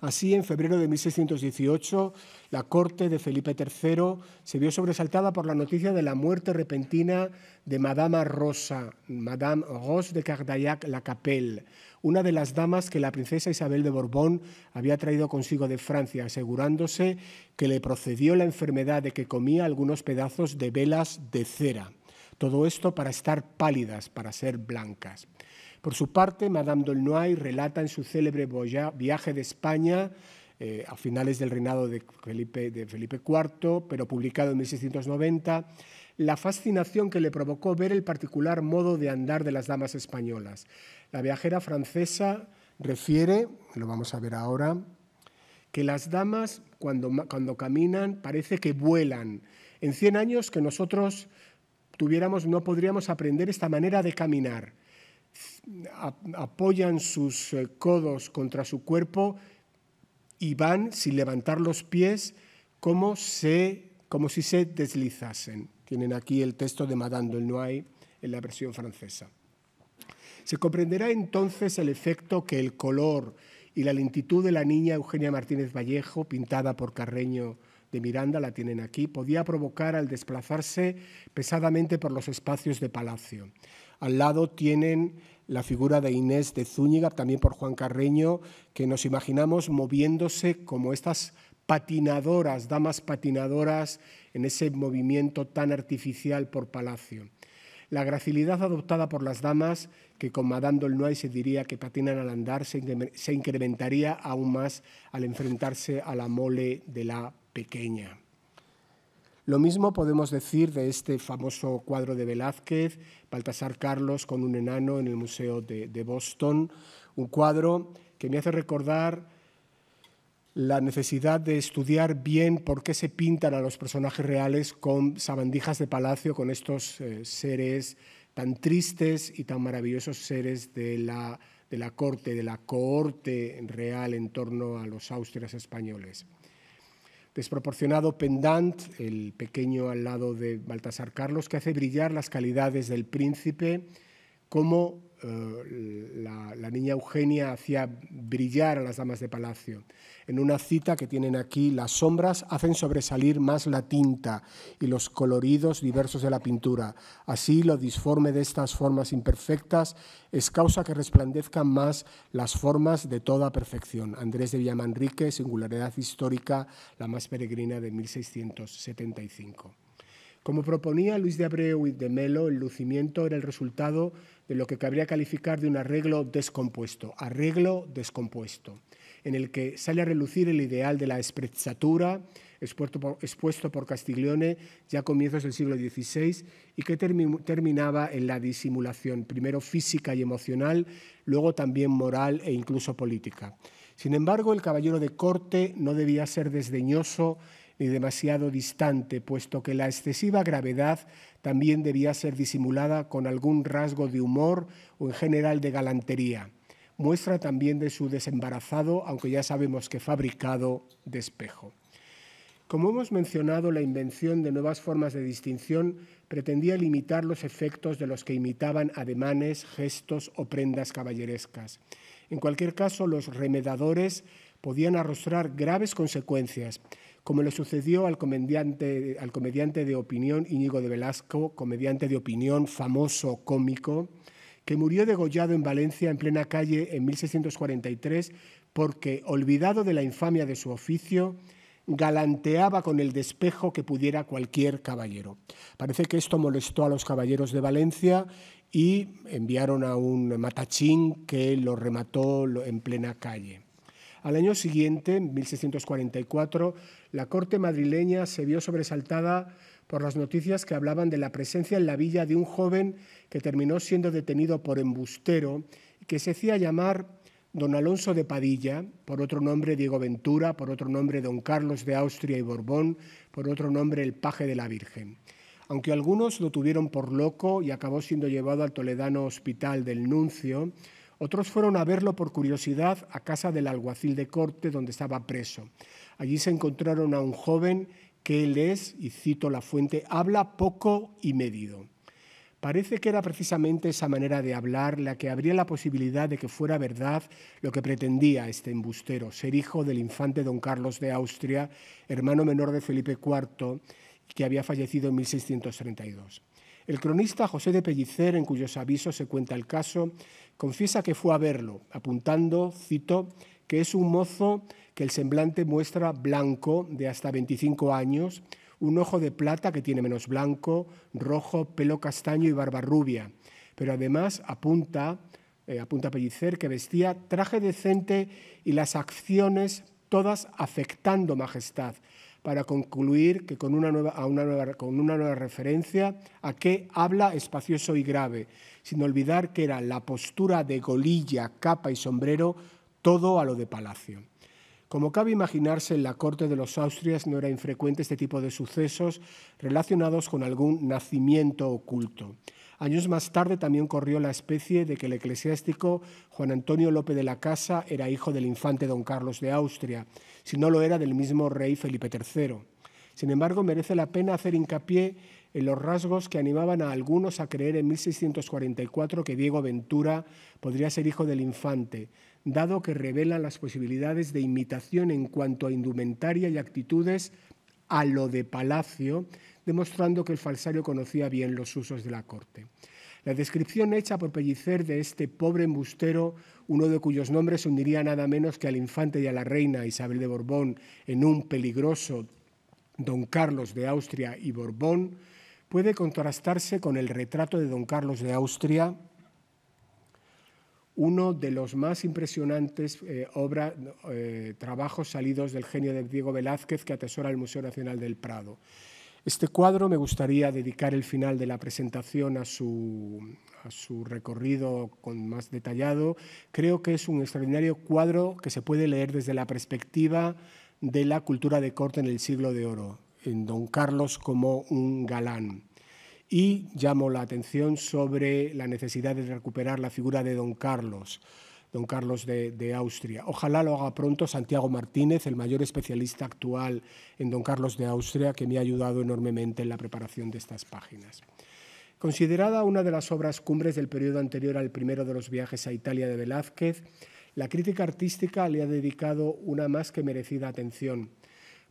Así, en febrero de 1618, la corte de Felipe III se vio sobresaltada por la noticia de la muerte repentina de Madame Rose de Cardaillac-la-Capelle, una de las damas que la princesa Isabel de Borbón había traído consigo de Francia, asegurándose que le procedió la enfermedad de que comía algunos pedazos de velas de cera. Todo esto para estar pálidas, para ser blancas. Por su parte, Madame d'Aulnoy relata en su célebre viaje de España a finales del reinado de Felipe IV, pero publicado en 1690, la fascinación que le provocó ver el particular modo de andar de las damas españolas. La viajera francesa refiere, lo vamos a ver ahora, que las damas cuando caminan parece que vuelan. En 100 años que nosotros no podríamos aprender esta manera de caminar. Apoyan sus codos contra su cuerpo y van sin levantar los pies como si se deslizasen. Tienen aquí el texto de Madame d'Aulnoy en la versión francesa. Se comprenderá entonces el efecto que el color y la lentitud de la niña Eugenia Martínez Vallejo, pintada por Carreño de Miranda, la tienen aquí, podía provocar al desplazarse pesadamente por los espacios de palacio. Al lado tienen la figura de Inés de Zúñiga, también por Juan Carreño, que nos imaginamos moviéndose como estas patinadoras, damas patinadoras en ese movimiento tan artificial por palacio. La gracilidad adoptada por las damas, que con Madame d'Aulnoy se diría que patinan al andar, se incrementaría aún más al enfrentarse a la mole de la pequeña. Lo mismo podemos decir de este famoso cuadro de Velázquez, Baltasar Carlos con un enano en el Museo de Boston, un cuadro que me hace recordar la necesidad de estudiar bien por qué se pintan a los personajes reales con sabandijas de palacio, con estos seres tan tristes y tan maravillosos seres de la corte, de la cohorte real en torno a los Austrias españoles. Desproporcionado pendant, el pequeño al lado de Baltasar Carlos, que hace brillar las calidades del príncipe, como la niña Eugenia hacía brillar a las damas de palacio. En una cita que tienen aquí, las sombras hacen sobresalir más la tinta y los coloridos diversos de la pintura. Así, lo disforme de estas formas imperfectas es causa que resplandezcan más las formas de toda perfección. Andrés de Villamanrique, Singularidad histórica, la más peregrina de 1675. Como proponía Luis de Abreu y de Melo, el lucimiento era el resultado de lo que cabría calificar de un arreglo descompuesto, en el que sale a relucir el ideal de la sprezzatura, expuesto por Castiglione ya a comienzos del siglo XVI y que terminaba en la disimulación, primero física y emocional, luego también moral e incluso política. Sin embargo, el caballero de corte no debía ser desdeñoso ni demasiado distante, puesto que la excesiva gravedad también debía ser disimulada con algún rasgo de humor o en general de galantería. Muestra también de su desembarazado, aunque ya sabemos que fabricado, despejo. Como hemos mencionado, la invención de nuevas formas de distinción pretendía limitar los efectos de los que imitaban ademanes, gestos o prendas caballerescas. En cualquier caso, los remedadores podían arrostrar graves consecuencias, como le sucedió al comediante de opinión Íñigo de Velasco, comediante de opinión famoso, cómico, que murió degollado en Valencia en plena calle en 1643 porque, olvidado de la infamia de su oficio, galanteaba con el despejo que pudiera cualquier caballero. Parece que esto molestó a los caballeros de Valencia y enviaron a un matachín que lo remató en plena calle. Al año siguiente, en 1644, la corte madrileña se vio sobresaltada por las noticias que hablaban de la presencia en la villa de un joven que terminó siendo detenido por embustero y que se hacía llamar don Alonso de Padilla, por otro nombre Diego Ventura, por otro nombre don Carlos de Austria y Borbón, por otro nombre el paje de la Virgen. Aunque algunos lo tuvieron por loco y acabó siendo llevado al toledano hospital del Nuncio, otros fueron a verlo por curiosidad a casa del alguacil de corte donde estaba preso. Allí se encontraron a un joven que él es, y cito la fuente, habla poco y medido. Parece que era precisamente esa manera de hablar la que abría la posibilidad de que fuera verdad lo que pretendía este embustero, ser hijo del infante don Carlos de Austria, hermano menor de Felipe IV, que había fallecido en 1632. El cronista José de Pellicer, en cuyos avisos se cuenta el caso, confiesa que fue a verlo, apuntando, cito, que es un mozo que el semblante muestra blanco de hasta 25 años, un ojo de plata que tiene menos blanco, rojo, pelo castaño y barba rubia. Pero además apunta Pellicer que vestía traje decente y las acciones todas afectando majestad, para concluir que con una nueva referencia a que habla espacioso y grave, sin olvidar que era la postura de golilla, capa y sombrero, todo a lo de palacio. Como cabe imaginarse, en la corte de los Austrias no era infrecuente este tipo de sucesos relacionados con algún nacimiento oculto. Años más tarde también corrió la especie de que el eclesiástico Juan Antonio Lope de la Casa era hijo del infante don Carlos de Austria, si no lo era del mismo rey Felipe III. Sin embargo, merece la pena hacer hincapié en los rasgos que animaban a algunos a creer en 1644 que Diego Ventura podría ser hijo del infante, dado que revelan las posibilidades de imitación en cuanto a indumentaria y actitudes a lo de palacio, demostrando que el falsario conocía bien los usos de la corte. La descripción hecha por Pellicer de este pobre embustero, uno de cuyos nombres se uniría nada menos que al infante y a la reina Isabel de Borbón en un peligroso don Carlos de Austria y Borbón, puede contrastarse con el retrato de don Carlos de Austria, uno de los más impresionantes trabajos salidos del genio de Diego Velázquez que atesora el Museo Nacional del Prado. Este cuadro me gustaría dedicar el final de la presentación a su recorrido más detallado. Creo que es un extraordinario cuadro que se puede leer desde la perspectiva de la cultura de corte en el siglo de oro, en don Carlos como un galán. Y llamo la atención sobre la necesidad de recuperar la figura de don Carlos de Austria. Ojalá lo haga pronto Santiago Martínez, el mayor especialista actual en don Carlos de Austria, que me ha ayudado enormemente en la preparación de estas páginas. Considerada una de las obras cumbres del periodo anterior al primero de los viajes a Italia de Velázquez, la crítica artística le ha dedicado una más que merecida atención.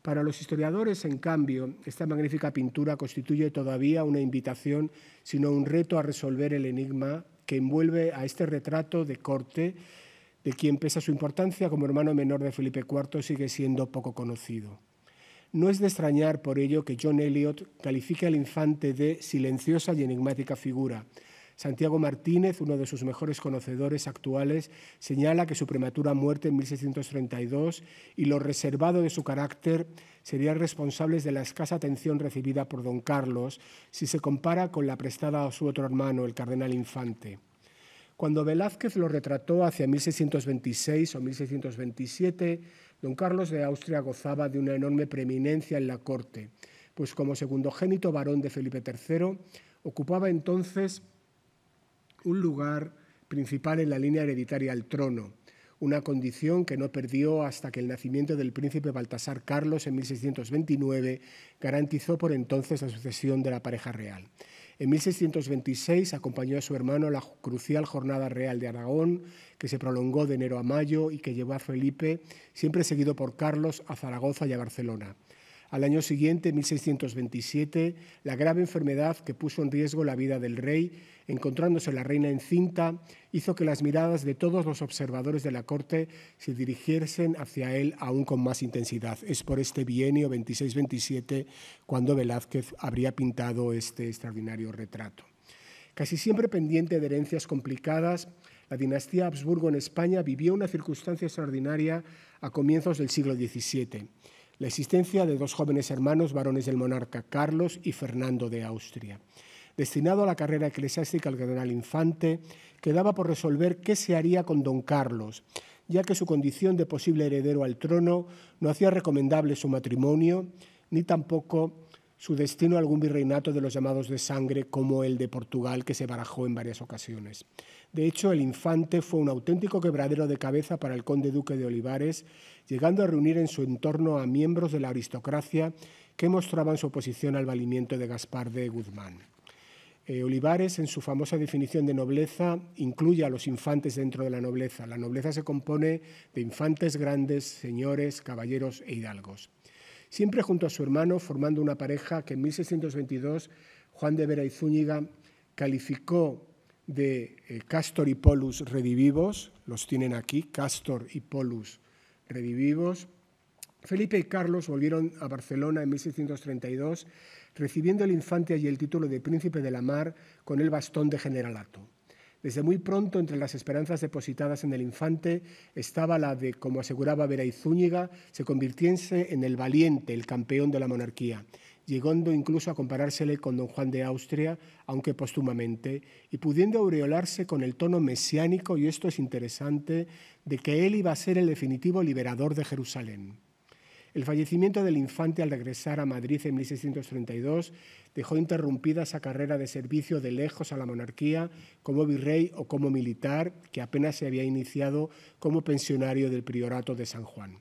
Para los historiadores, en cambio, esta magnífica pintura constituye todavía una invitación, sino un reto a resolver el enigma que envuelve a este retrato de corte, de quien, pese a su importancia como hermano menor de Felipe IV, sigue siendo poco conocido. No es de extrañar por ello que John Eliot califique al infante de silenciosa y enigmática figura, Santiago Martínez, uno de sus mejores conocedores actuales, señala que su prematura muerte en 1632 y lo reservado de su carácter serían responsables de la escasa atención recibida por don Carlos si se compara con la prestada a su otro hermano, el cardenal Infante. Cuando Velázquez lo retrató hacia 1626 o 1627, don Carlos de Austria gozaba de una enorme preeminencia en la corte, pues como segundogénito varón de Felipe III, ocupaba entonces un lugar principal en la línea hereditaria al trono, una condición que no perdió hasta que el nacimiento del príncipe Baltasar Carlos en 1629 garantizó por entonces la sucesión de la pareja real. En 1626 acompañó a su hermano a la crucial Jornada Real de Aragón, que se prolongó de enero a mayo y que llevó a Felipe, siempre seguido por Carlos, a Zaragoza y a Barcelona. Al año siguiente, 1627, la grave enfermedad que puso en riesgo la vida del rey, encontrándose la reina encinta, hizo que las miradas de todos los observadores de la corte se dirigiesen hacia él aún con más intensidad. Es por este bienio 26-27 cuando Velázquez habría pintado este extraordinario retrato. Casi siempre pendiente de herencias complicadas, la dinastía Habsburgo en España vivió una circunstancia extraordinaria a comienzos del siglo XVII. La existencia de dos jóvenes hermanos varones del monarca, Carlos y Fernando de Austria. Destinado a la carrera eclesiástica al cardenal Infante, quedaba por resolver qué se haría con don Carlos, ya que su condición de posible heredero al trono no hacía recomendable su matrimonio, ni tampoco su destino a algún virreinato de los llamados de sangre, como el de Portugal, que se barajó en varias ocasiones. De hecho, el Infante fue un auténtico quebradero de cabeza para el conde duque de Olivares, llegando a reunir en su entorno a miembros de la aristocracia que mostraban su oposición al valimiento de Gaspar de Guzmán. Olivares, en su famosa definición de nobleza, incluye a los infantes dentro de la nobleza. La nobleza se compone de infantes grandes, señores, caballeros e hidalgos. Siempre junto a su hermano, formando una pareja que en 1622 Juan de Vera y Zúñiga calificó de Castor y Polus redivivos, los tienen aquí, Castor y Polus redivivos. Felipe y Carlos volvieron a Barcelona en 1632, recibiendo el infante allí el título de Príncipe de la Mar con el bastón de generalato. Desde muy pronto, entre las esperanzas depositadas en el infante, estaba la de, como aseguraba Vera y Zúñiga, se convirtiese en el valiente, el campeón de la monarquía, llegando incluso a comparársele con don Juan de Austria, aunque póstumamente, y pudiendo aureolarse con el tono mesiánico, y esto es interesante, de que él iba a ser el definitivo liberador de Jerusalén. El fallecimiento del infante al regresar a Madrid en 1632 dejó interrumpida esa carrera de servicio de lejos a la monarquía como virrey o como militar que apenas se había iniciado como pensionario del priorato de San Juan.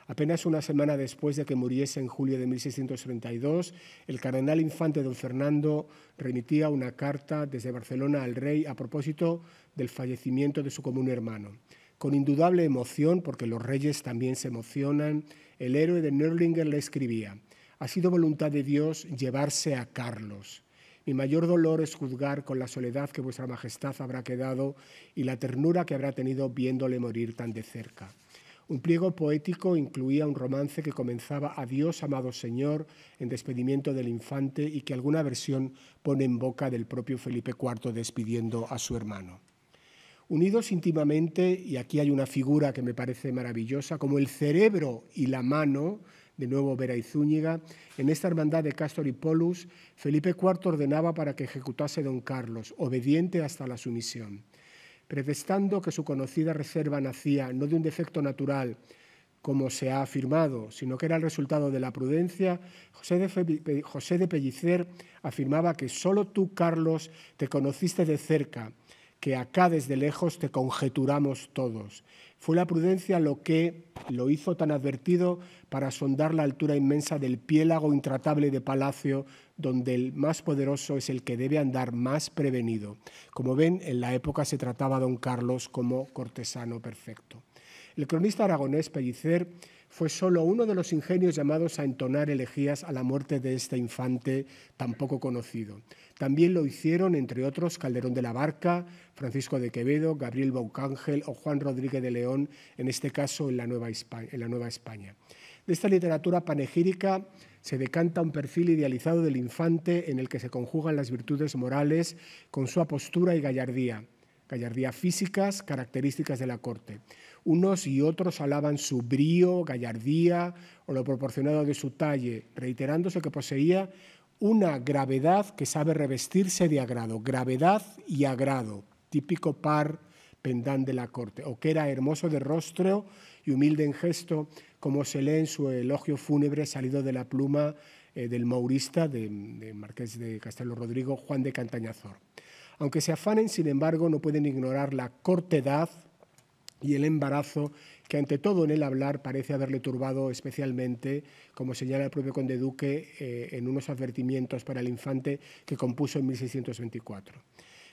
Apenas una semana después de que muriese en julio de 1632, el cardenal infante don Fernando remitía una carta desde Barcelona al rey a propósito del fallecimiento de su común hermano. Con indudable emoción, porque los reyes también se emocionan, el héroe de Nördlingen le escribía: «Ha sido voluntad de Dios llevarse a Carlos. Mi mayor dolor es juzgar con la soledad que vuestra majestad habrá quedado y la ternura que habrá tenido viéndole morir tan de cerca». Un pliego poético incluía un romance que comenzaba «Adiós, amado señor», en despedimiento del infante, y que alguna versión pone en boca del propio Felipe IV despidiendo a su hermano. Unidos íntimamente, y aquí hay una figura que me parece maravillosa, como el cerebro y la mano, de nuevo Vera y Zúñiga, en esta hermandad de Castor y Polus, Felipe IV ordenaba para que ejecutase don Carlos, obediente hasta la sumisión. Pretextando que su conocida reserva nacía no de un defecto natural, como se ha afirmado, sino que era el resultado de la prudencia, José de Pellicer afirmaba que solo tú, Carlos, te conociste de cerca, que acá desde lejos te conjeturamos todos. Fue la prudencia lo que lo hizo tan advertido para sondar la altura inmensa del piélago intratable de Palacio, donde el más poderoso es el que debe andar más prevenido. Como ven, en la época se trataba a don Carlos como cortesano perfecto. El cronista aragonés Pellicer fue solo uno de los ingenios llamados a entonar elegías a la muerte de este infante tan poco conocido. También lo hicieron, entre otros, Calderón de la Barca, Francisco de Quevedo, Gabriel Baucángel o Juan Rodríguez de León, en este caso en la Nueva España. De esta literatura panegírica se decanta un perfil idealizado del infante en el que se conjugan las virtudes morales con su apostura y gallardía físicas, características de la corte. Unos y otros alaban su brío, gallardía o lo proporcionado de su talle, reiterándose que poseía una gravedad que sabe revestirse de agrado, gravedad y agrado, típico par pendant de la corte, o que era hermoso de rostro y humilde en gesto, como se lee en su elogio fúnebre salido de la pluma del maurista de Marqués de Castelo Rodrigo, Juan de Cantañazor. Aunque se afanen, sin embargo, no pueden ignorar la cortedad y el embarazo que ante todo en el hablar parece haberle turbado especialmente, como señala el propio conde duque en unos advertimientos para el infante que compuso en 1624.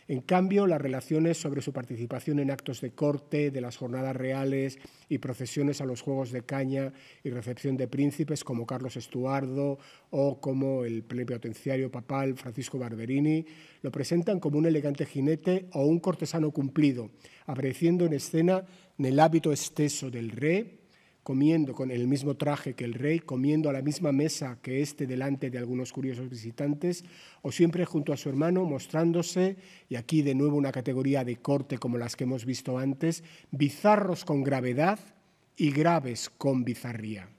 En cambio, las relaciones sobre su participación en actos de corte, de las jornadas reales y procesiones a los juegos de caña y recepción de príncipes como Carlos Estuardo o como el plenipotenciario papal Francisco Barberini, lo presentan como un elegante jinete o un cortesano cumplido, apareciendo en escena en el hábito esteso del rey, comiendo con el mismo traje que el rey, comiendo a la misma mesa que éste delante de algunos curiosos visitantes, o siempre junto a su hermano, mostrándose, y aquí de nuevo una categoría de corte como las que hemos visto antes, bizarros con gravedad y graves con bizarría.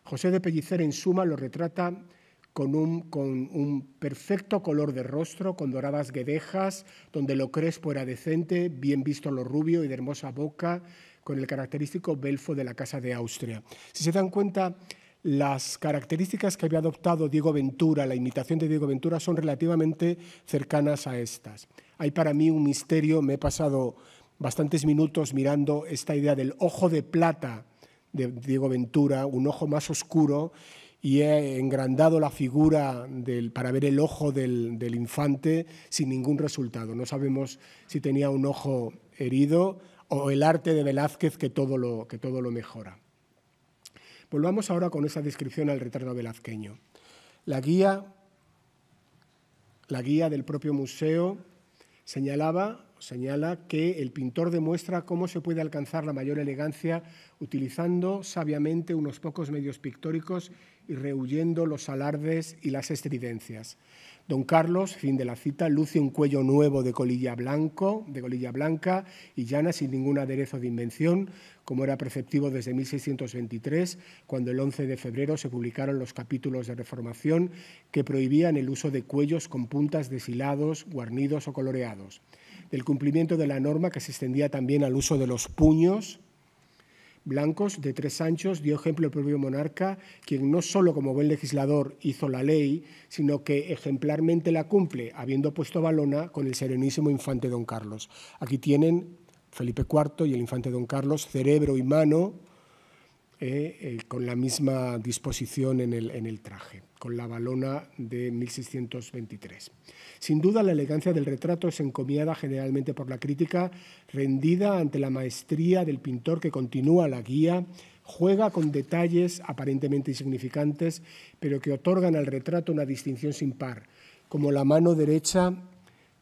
José de Pellicer, en suma, lo retrata con un perfecto color de rostro, con doradas guedejas, donde lo crespo era decente, bien visto lo rubio y de hermosa boca, con el característico belfo de la Casa de Austria. Si se dan cuenta, las características que había adoptado Diego Ventura, la imitación de Diego Ventura, son relativamente cercanas a estas. Hay para mí un misterio, me he pasado bastantes minutos mirando esta idea del ojo de plata de Diego Ventura, un ojo más oscuro, y he engrandado la figura para ver el ojo del infante sin ningún resultado. No sabemos si tenía un ojo herido o el arte de Velázquez que todo lo mejora. Volvamos ahora con esa descripción al retrato velazqueño. La guía del propio museo señala que el pintor demuestra cómo se puede alcanzar la mayor elegancia utilizando sabiamente unos pocos medios pictóricos y rehuyendo los alardes y las estridencias. Don Carlos, fin de la cita, luce un cuello nuevo de colilla blanca y llana sin ningún aderezo de invención, como era preceptivo desde 1623, cuando el 11 de febrero se publicaron los capítulos de Reformación que prohibían el uso de cuellos con puntas deshilados, guarnidos o coloreados. Del cumplimiento de la norma que se extendía también al uso de los puños blancos de 3 anchos dio ejemplo el propio monarca, quien no solo como buen legislador hizo la ley, sino que ejemplarmente la cumple, habiendo puesto balona con el serenísimo infante don Carlos. Aquí tienen Felipe IV y el infante don Carlos, cerebro y mano, con la misma disposición en el traje, con la balona de 1623. Sin duda, la elegancia del retrato es encomiada generalmente por la crítica, rendida ante la maestría del pintor que continúa la guía, juega con detalles aparentemente insignificantes, pero que otorgan al retrato una distinción sin par, como la mano derecha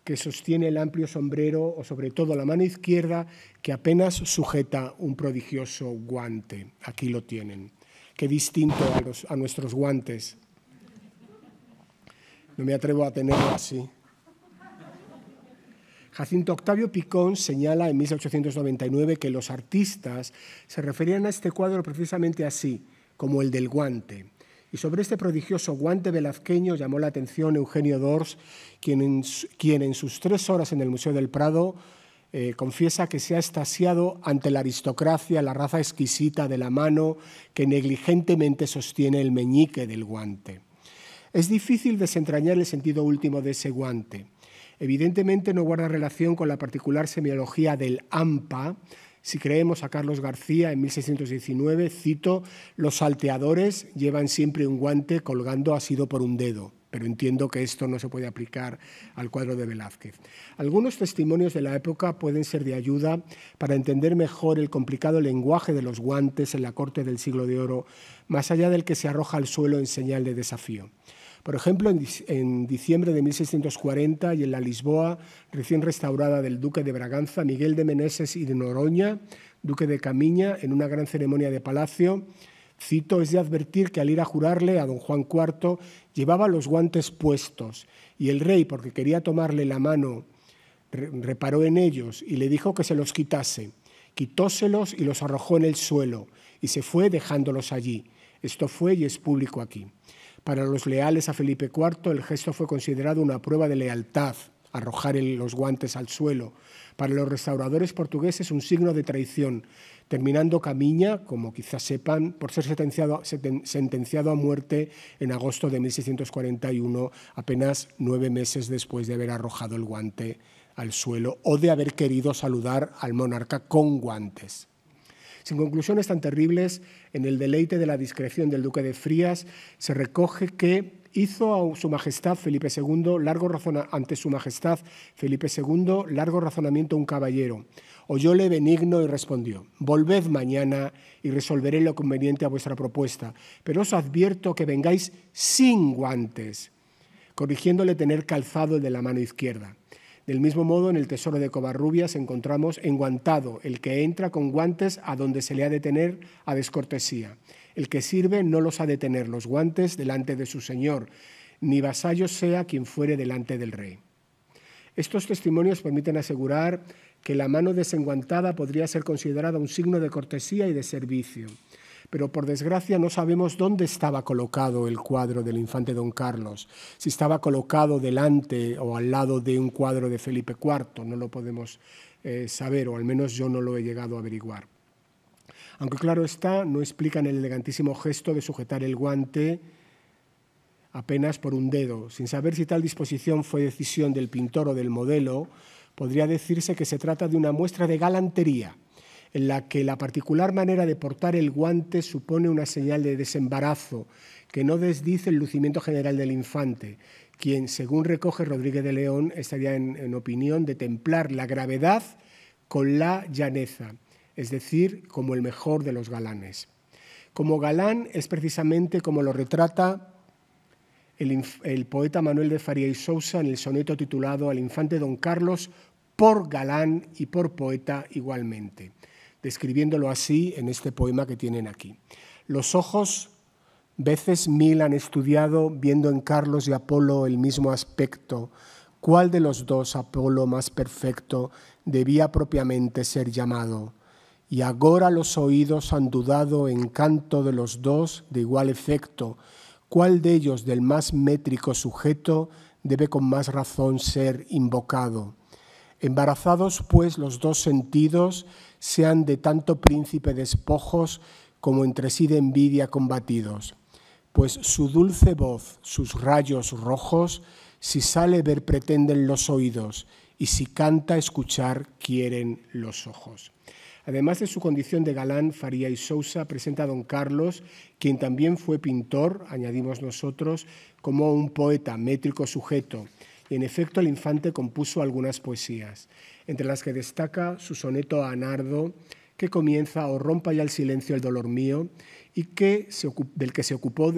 que sostiene el amplio sombrero o sobre todo la mano izquierda que apenas sujeta un prodigioso guante. Aquí lo tienen. Qué distinto a nuestros guantes. No me atrevo a tenerlo así. Jacinto Octavio Picón señala en 1899 que los artistas se referían a este cuadro precisamente así, como el del guante. Y sobre este prodigioso guante velazqueño llamó la atención Eugenio d'Ors, quien en sus 3 horas en el Museo del Prado confiesa que se ha extasiado ante la aristocracia, la raza exquisita de la mano que negligentemente sostiene el meñique del guante. Es difícil desentrañar el sentido último de ese guante. Evidentemente no guarda relación con la particular semiología del AMPA. Si creemos a Carlos García, en 1619, cito, los salteadores llevan siempre un guante colgando asido por un dedo, pero entiendo que esto no se puede aplicar al cuadro de Velázquez. Algunos testimonios de la época pueden ser de ayuda para entender mejor el complicado lenguaje de los guantes en la corte del siglo de oro, más allá del que se arroja al suelo en señal de desafío. Por ejemplo, en diciembre de 1640 y en la Lisboa recién restaurada del duque de Braganza, Miguel de Meneses y de Noroña, duque de Camiña, en una gran ceremonia de palacio, Cito: es de advertir que al ir a jurarle a don Juan IV llevaba los guantes puestos y el rey, porque quería tomarle la mano, reparó en ellos y le dijo que se los quitase. Quitóselos y los arrojó en el suelo y se fue dejándolos allí. Esto fue y es público aquí. Para los leales a Felipe IV el gesto fue considerado una prueba de lealtad, arrojar los guantes al suelo. Para los restauradores portugueses un signo de traición, terminando Camiña, como quizás sepan, por ser sentenciado a muerte en agosto de 1641, apenas 9 meses después de haber arrojado el guante al suelo o de haber querido saludar al monarca con guantes. Sin conclusiones tan terribles, en el deleite de la discreción del duque de Frías se recoge que hizo a su majestad Felipe II ante su majestad Felipe II largo razonamiento un caballero. Oyóle benigno y respondió: volved mañana y resolveré lo conveniente a vuestra propuesta, pero os advierto que vengáis sin guantes, corrigiéndole tener calzado el de la mano izquierda. Del mismo modo, en el Tesoro de Covarrubias encontramos enguantado el que entra con guantes a donde se le ha de tener a descortesía. El que sirve no los ha de tener los guantes delante de su señor, ni vasallo sea quien fuere delante del rey. Estos testimonios permiten asegurar que la mano desenguantada podría ser considerada un signo de cortesía y de servicio. Pero por desgracia no sabemos dónde estaba colocado el cuadro del infante don Carlos, si estaba colocado delante o al lado de un cuadro de Felipe IV, no lo podemos saber, o al menos yo no lo he llegado a averiguar. Aunque claro está, no explican el elegantísimo gesto de sujetar el guante apenas por un dedo. Sin saber si tal disposición fue decisión del pintor o del modelo, podría decirse que se trata de una muestra de galantería, en la que la particular manera de portar el guante supone una señal de desembarazo que no desdice el lucimiento general del infante, quien, según recoge Rodríguez de León, estaría en opinión de templar la gravedad con la llaneza, es decir, como el mejor de los galanes. Como galán es precisamente como lo retrata el poeta Manuel de Faria y Sousa en el soneto titulado Al infante don Carlos, por galán y por poeta igualmente, describiéndolo así en este poema que tienen aquí. Los ojos veces mil han estudiado, viendo en Carlos y Apolo el mismo aspecto, cuál de los dos, Apolo más perfecto, debía propiamente ser llamado. Y agora los oídos han dudado en canto de los dos de igual efecto, cuál de ellos del más métrico sujeto debe con más razón ser invocado. Embarazados pues los dos sentidos, sean de tanto príncipe despojos como entre sí de envidia combatidos. Pues su dulce voz, sus rayos rojos, si sale ver pretenden los oídos, y si canta escuchar quieren los ojos. Además de su condición de galán, Faria y Sousa presenta a don Carlos, quien también fue pintor, añadimos nosotros, como un poeta métrico sujeto. Y en efecto el infante compuso algunas poesías, entre las que destaca su soneto a Nardo, que comienza o rompa ya el silencio el dolor mío, y del que se ocupó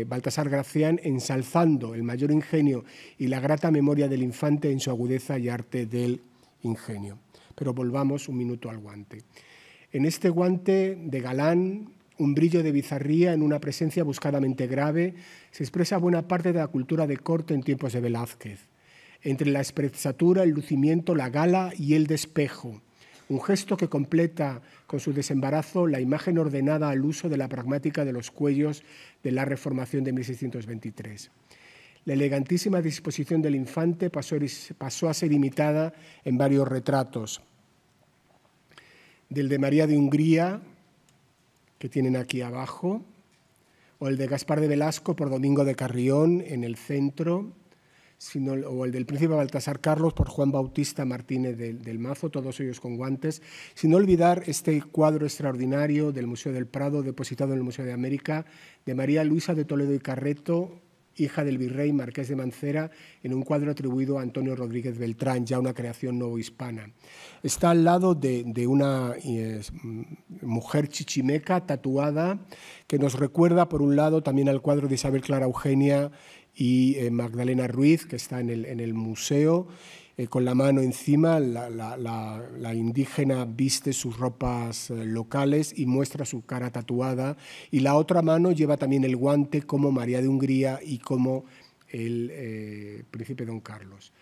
Baltasar Gracián, ensalzando el mayor ingenio y la grata memoria del infante en su agudeza y arte del ingenio. Pero volvamos un minuto al guante. En este guante de galán, un brillo de bizarría en una presencia buscadamente grave, se expresa buena parte de la cultura de corte en tiempos de Velázquez. Entre la espresatura, el lucimiento, la gala y el despejo. Un gesto que completa con su desembarazo la imagen ordenada al uso de la pragmática de los cuellos de la Reformación de 1623. La elegantísima disposición del infante pasó a ser imitada en varios retratos. Del de María de Hungría, que tienen aquí abajo, o el de Gaspar de Velasco por Domingo de Carrión en el centro, o el del príncipe Baltasar Carlos por Juan Bautista Martínez del Mazo, todos ellos con guantes, sin olvidar este cuadro extraordinario del Museo del Prado, depositado en el Museo de América, de María Luisa de Toledo y Carreto, hija del virrey Marqués de Mancera, en un cuadro atribuido a Antonio Rodríguez Beltrán, ya una creación novohispana. Está al lado de una mujer chichimeca tatuada, que nos recuerda, por un lado, también al cuadro de Isabel Clara Eugenia y Magdalena Ruiz, que está en el museo, con la mano encima, la indígena viste sus ropas locales y muestra su cara tatuada, y la otra mano lleva también el guante como María de Hungría y como el príncipe Don Carlos.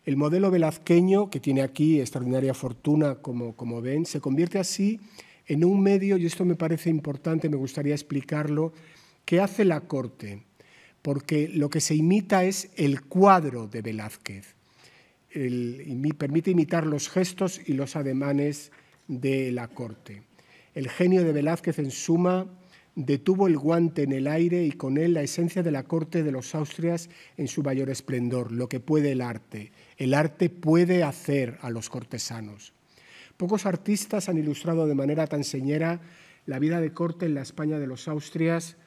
El modelo velazqueño, que tiene aquí extraordinaria fortuna, como ven, se convierte así en un medio, y esto me parece importante, me gustaría explicarlo, que hace la corte, porque lo que se imita es el cuadro de Velázquez. Permite imitar los gestos y los ademanes de la corte. El genio de Velázquez, en suma, detuvo el guante en el aire y con él la esencia de la corte de los Austrias en su mayor esplendor, lo que puede el arte. El arte puede hacer a los cortesanos. Pocos artistas han ilustrado de manera tan señera la vida de corte en la España de los Austrias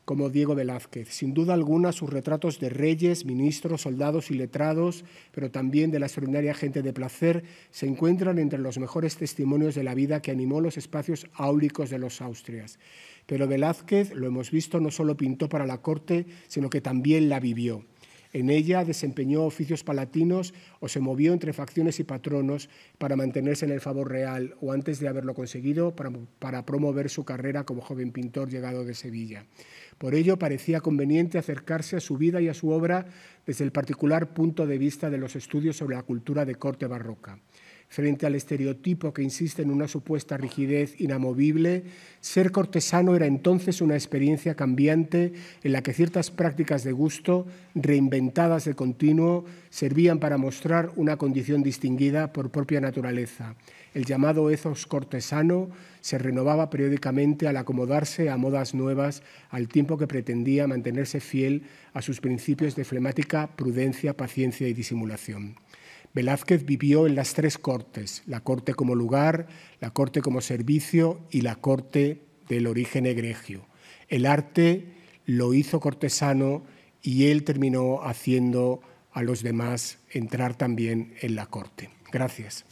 como Diego Velázquez. Sin duda alguna, sus retratos de reyes, ministros, soldados y letrados, pero también de la extraordinaria gente de placer, se encuentran entre los mejores testimonios de la vida que animó los espacios áuricos de los Austrias. Pero Velázquez, lo hemos visto, no solo pintó para la corte, sino que también la vivió. En ella desempeñó oficios palatinos o se movió entre facciones y patronos para mantenerse en el favor real o, antes de haberlo conseguido, para promover su carrera como joven pintor llegado de Sevilla. Por ello, parecía conveniente acercarse a su vida y a su obra desde el particular punto de vista de los estudios sobre la cultura de corte barroca. Frente al estereotipo que insiste en una supuesta rigidez inamovible, ser cortesano era entonces una experiencia cambiante en la que ciertas prácticas de gusto, reinventadas de continuo, servían para mostrar una condición distinguida por propia naturaleza. El llamado ethos cortesano se renovaba periódicamente al acomodarse a modas nuevas, al tiempo que pretendía mantenerse fiel a sus principios de flemática, prudencia, paciencia y disimulación. Velázquez vivió en las tres cortes, la corte como lugar, la corte como servicio y la corte del origen egregio. El arte lo hizo cortesano y él terminó haciendo a los demás entrar también en la corte. Gracias.